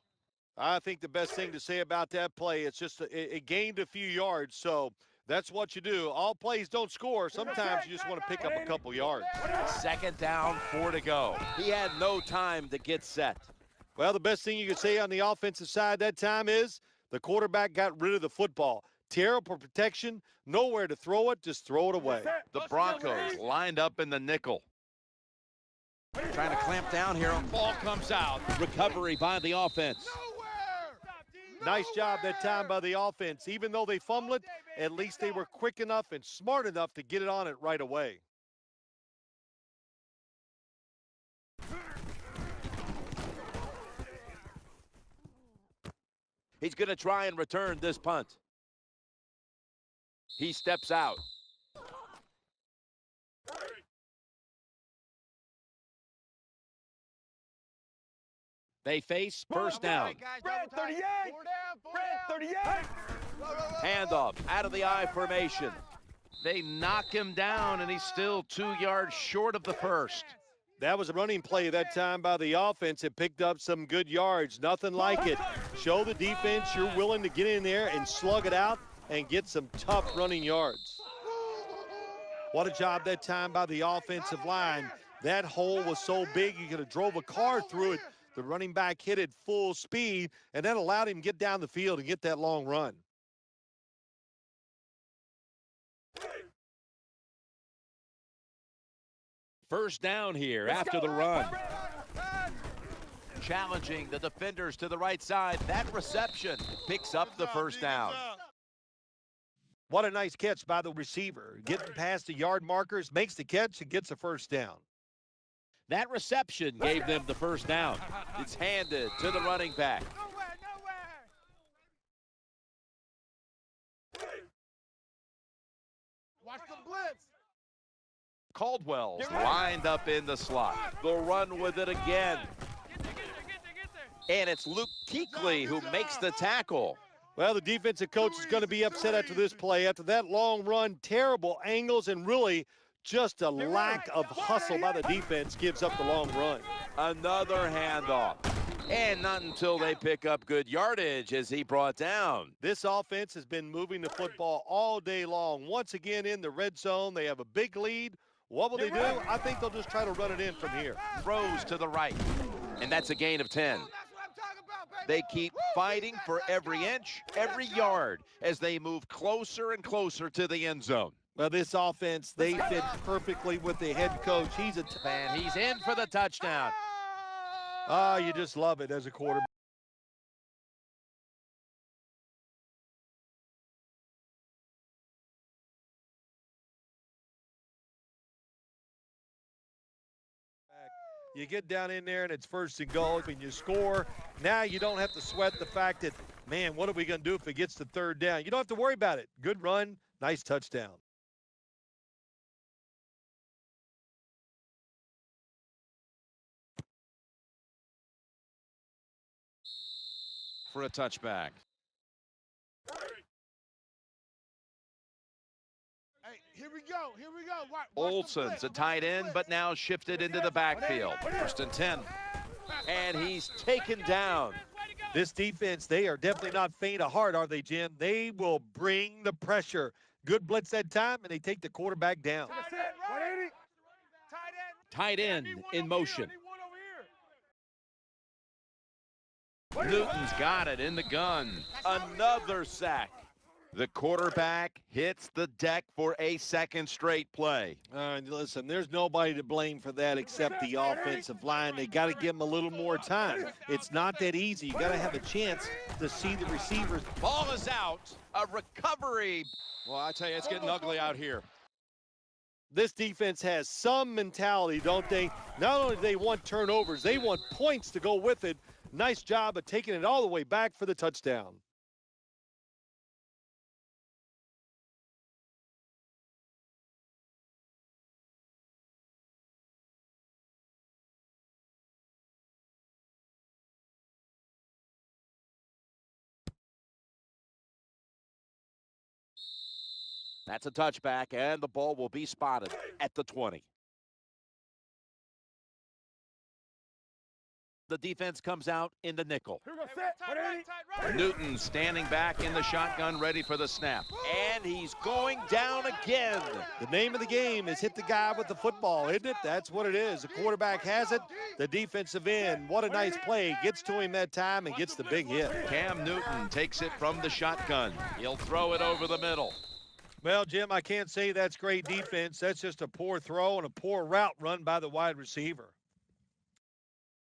Speaker 3: I think the best thing to say about that play, it's just it gained a few yards, so that's what you do. All plays don't score. Sometimes you just want to pick up a couple yards.
Speaker 7: 2nd down, 4 to go. He had no time to get set.
Speaker 3: Well, the best thing you can say on the offensive side that time is the quarterback got rid of the football. Terrible protection, nowhere to throw it, just throw it away.
Speaker 7: The Broncos lined up in the nickel.
Speaker 2: Trying to clamp down here. Ball comes out. Recovery by the offense.
Speaker 3: Nice job that time by the offense. Even though they fumbled it, at least they were quick enough and smart enough to get it on it right away.
Speaker 2: He's going to try and return this punt. He steps out. They face first down.
Speaker 5: Red 38! Red 38!
Speaker 2: Handoff out of the I formation. They knock him down, and he's still 2 yards short of the first.
Speaker 3: That was a running play that time by the offense. It picked up some good yards. Nothing like it. Show the defense you're willing to get in there and slug it out and get some tough running yards. What a job that time by the offensive line. That hole was so big you could have drove a car through it. The running back hit it full speed, and that allowed him to get down the field and get that long run.
Speaker 2: First down here after the run. Challenging the defenders to the right side. That reception picks up the first down.
Speaker 3: What a nice catch by the receiver. Getting past the yard markers, makes the catch, and gets a first down.
Speaker 2: That reception gave them the first down. It's handed to the running back.
Speaker 5: Watch the blitz.
Speaker 2: Caldwell's lined up in the slot. They'll run with it again. And it's Luke Kuechly who makes the tackle.
Speaker 3: Well, the defensive coach is going to be upset after this play. After that long run, terrible angles, and really just a lack of hustle by the defense gives up the long run.
Speaker 2: Another handoff. And not until they pick up good yardage is he brought down.
Speaker 3: This offense has been moving the football all day long. Once again in the red zone, they have a big lead. What will they do? I think they'll just try to run it in from here.
Speaker 2: Throws to the right, and that's a gain of 10. They keep fighting for every inch, every yard as they move closer and closer to the end zone.
Speaker 3: Well, this offense, they fit perfectly with the head coach. He's
Speaker 2: in for the touchdown.
Speaker 3: Ah, you just love it as a quarterback. You get down in there and it's first and goal and you score. Now you don't have to sweat the fact that, man, what are we going to do if it gets to third down? You don't have to worry about it. Good run, nice touchdown.
Speaker 7: For a touchback.
Speaker 5: Hey, here we go. Here we go.
Speaker 2: Olsen's a tight end, but now shifted into the backfield. First and 10. And he's taken down.
Speaker 3: This defense, they are definitely not faint of heart, are they, Jim? They will bring the pressure. Good blitz that time, and they take the quarterback down.
Speaker 2: Tight end in motion. Newton's got it in the gun. Another sack. The quarterback hits the deck for a second straight play.
Speaker 3: Listen, there's nobody to blame for that except the offensive line. They got to give them a little more time. It's not that easy. You got to have a chance to see the receivers.
Speaker 2: Ball is out. A recovery.
Speaker 7: Well, I tell you, it's getting ugly out here.
Speaker 3: This defense has some mentality, don't they? Not only do they want turnovers, they want points to go with it. Nice job of taking it all the way back for the touchdown.
Speaker 2: That's a touchback, and the ball will be spotted at the 20. The defense comes out in the nickel. Newton standing back in the shotgun, ready for the snap. And he's going down again.
Speaker 3: The name of the game is hit the guy with the football, isn't it? That's what it is. The quarterback has it. The defensive end, what a nice play. Gets to him that time and gets the big hit.
Speaker 2: Cam Newton takes it from the shotgun. He'll throw it over the middle.
Speaker 3: Well, Jim, I can't say that's great defense. That's just a poor throw and a poor route run by the wide receiver.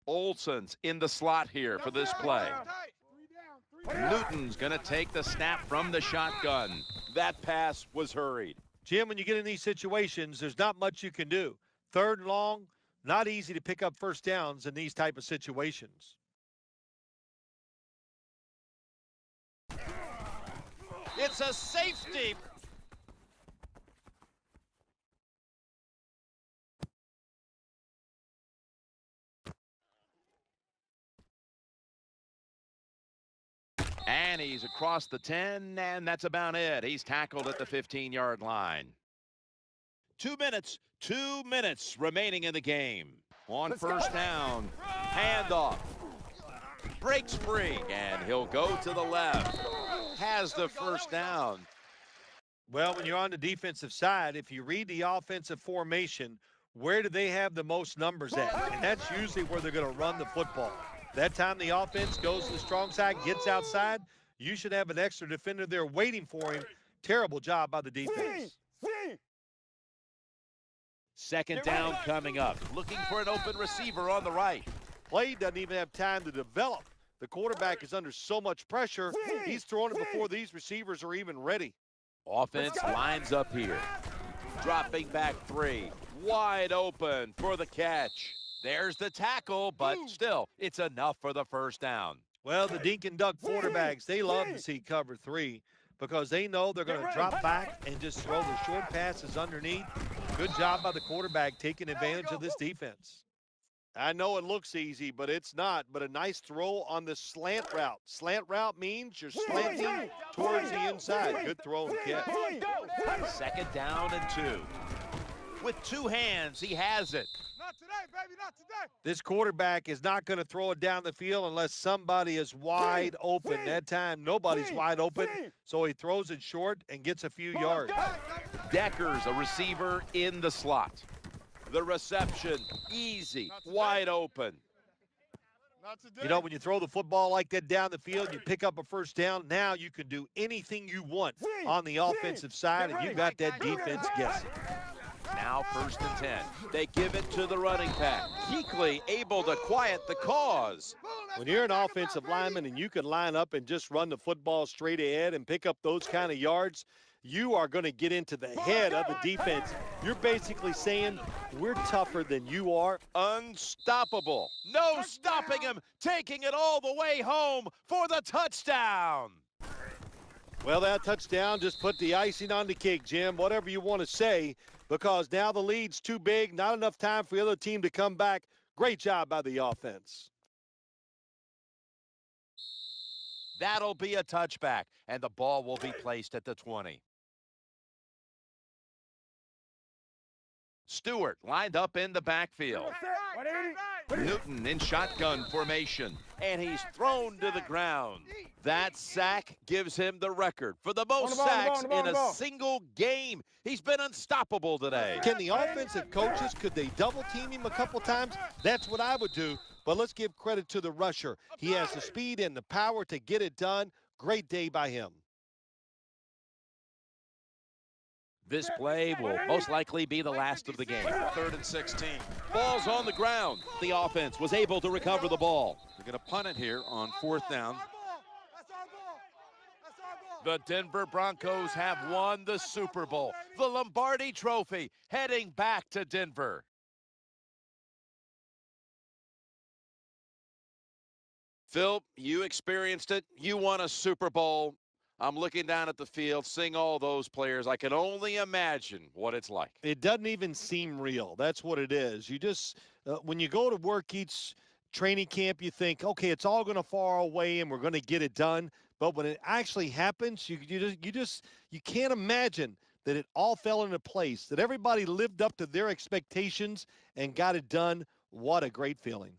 Speaker 2: Olsen's in the slot here for this play. Newton's going to take the snap from the shotgun. That pass was hurried.
Speaker 3: Jim, when you get in these situations, there's not much you can do. Third and long, not easy to pick up first downs in these type of situations.
Speaker 7: It's a safety. And he's across the 10, and that's about it. He's tackled at the 15-yard line. 2 minutes remaining in the game. On first down, handoff. Breaks free, and he'll go to the left. Has the first down.
Speaker 3: Well, when you're on the defensive side, if you read the offensive formation, where do they have the most numbers at? And that's usually where they're going to run the football. That time the offense goes to the strong side, gets outside, you should have an extra defender there waiting for him. Terrible job by the defense.
Speaker 2: Second down coming up. Looking for an open receiver on the right.
Speaker 3: Play doesn't even have time to develop. The quarterback is under so much pressure, he's throwing it before these receivers are even ready.
Speaker 2: Offense lines up here. Dropping back 3. Wide open for the catch. There's the tackle, but still, it's enough for the first down.
Speaker 3: Well, the Dink and Duck quarterbacks, they love to see cover 3 because they know they're going to drop back and just throw the short passes underneath. Good job by the quarterback taking advantage of this defense. I know it looks easy, but it's not. But a nice throw on the slant route. Slant route means you're slanting towards the inside. Good throw and catch.
Speaker 2: Second down and 2. With 2 hands, he has it.
Speaker 5: Not today, baby, not today.
Speaker 3: This quarterback is not going to throw it down the field unless somebody is wide open. That time, nobody's wide open, so he throws it short and gets a few yards.
Speaker 2: Deckers, a receiver in the slot. The reception, easy, wide open.
Speaker 3: You know, when you throw the football like that down the field, you pick up a first down. Now you can do anything you want on the offensive side, and you got that defense guessing.
Speaker 2: Now first and 10. They give it to the running back. Kuechly able to quiet the cause.
Speaker 3: When you're an offensive lineman and you can line up and just run the football straight ahead and pick up those kind of yards, you are going to get into the head of the defense. You're basically saying, we're tougher than you are.
Speaker 2: Unstoppable. No stopping him. Taking it all the way home for the touchdown.
Speaker 3: Well, that touchdown just put the icing on the cake, Jim, whatever you want to say, because now the lead's too big, not enough time for the other team to come back. Great job by the offense.
Speaker 2: That'll be a touchback, and the ball will be placed at the 20. Stewart lined up in the backfield. Newton in shotgun formation, and he's thrown to the ground. That sack gives him the record for the most sacks in a single game. He's been unstoppable today.
Speaker 3: Can the offensive coaches, could they double team him a couple times? That's what I would do, but let's give credit to the rusher. He has the speed and the power to get it done. Great day by him.
Speaker 2: This play will most likely be the last of the game.
Speaker 7: 3rd and 16.
Speaker 2: Ball's on the ground. The offense was able to recover the ball.
Speaker 7: They're going to punt it here on 4th down.
Speaker 2: The Denver Broncos have won the Super Bowl, the Lombardi Trophy, heading back to Denver. Phil, you experienced it. You won a Super Bowl. I'm looking down at the field, seeing all those players. I can only imagine what it's like.
Speaker 3: It doesn't even seem real. That's what it is. You just, when you go to work each training camp, you think, okay, it's all going to fall away and we're going to get it done. But when it actually happens, you can't imagine that it all fell into place, that everybody lived up to their expectations and got it done. What a great feeling.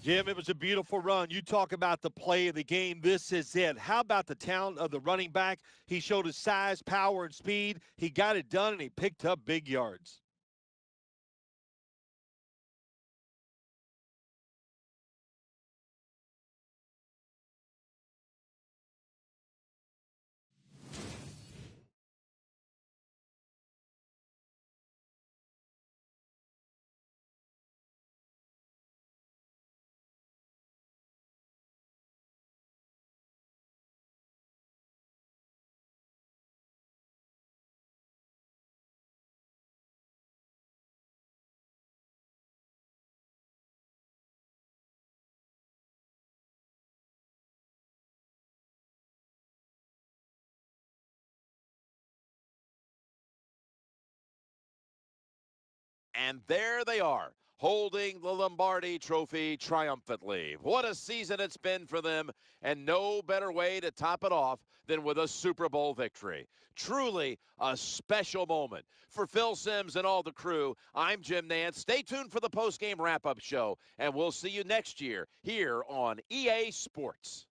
Speaker 3: Jim, it was a beautiful run. You talk about the play of the game. This is it. How about the talent of the running back? He showed his size, power, and speed. He got it done, and he picked up big yards.
Speaker 7: And there they are, holding the Lombardi Trophy triumphantly. What a season it's been for them, and no better way to top it off than with a Super Bowl victory. Truly a special moment. For Phil Simms and all the crew, I'm Jim Nance. Stay tuned for the post-game wrap-up show, and we'll see you next year here on EA Sports.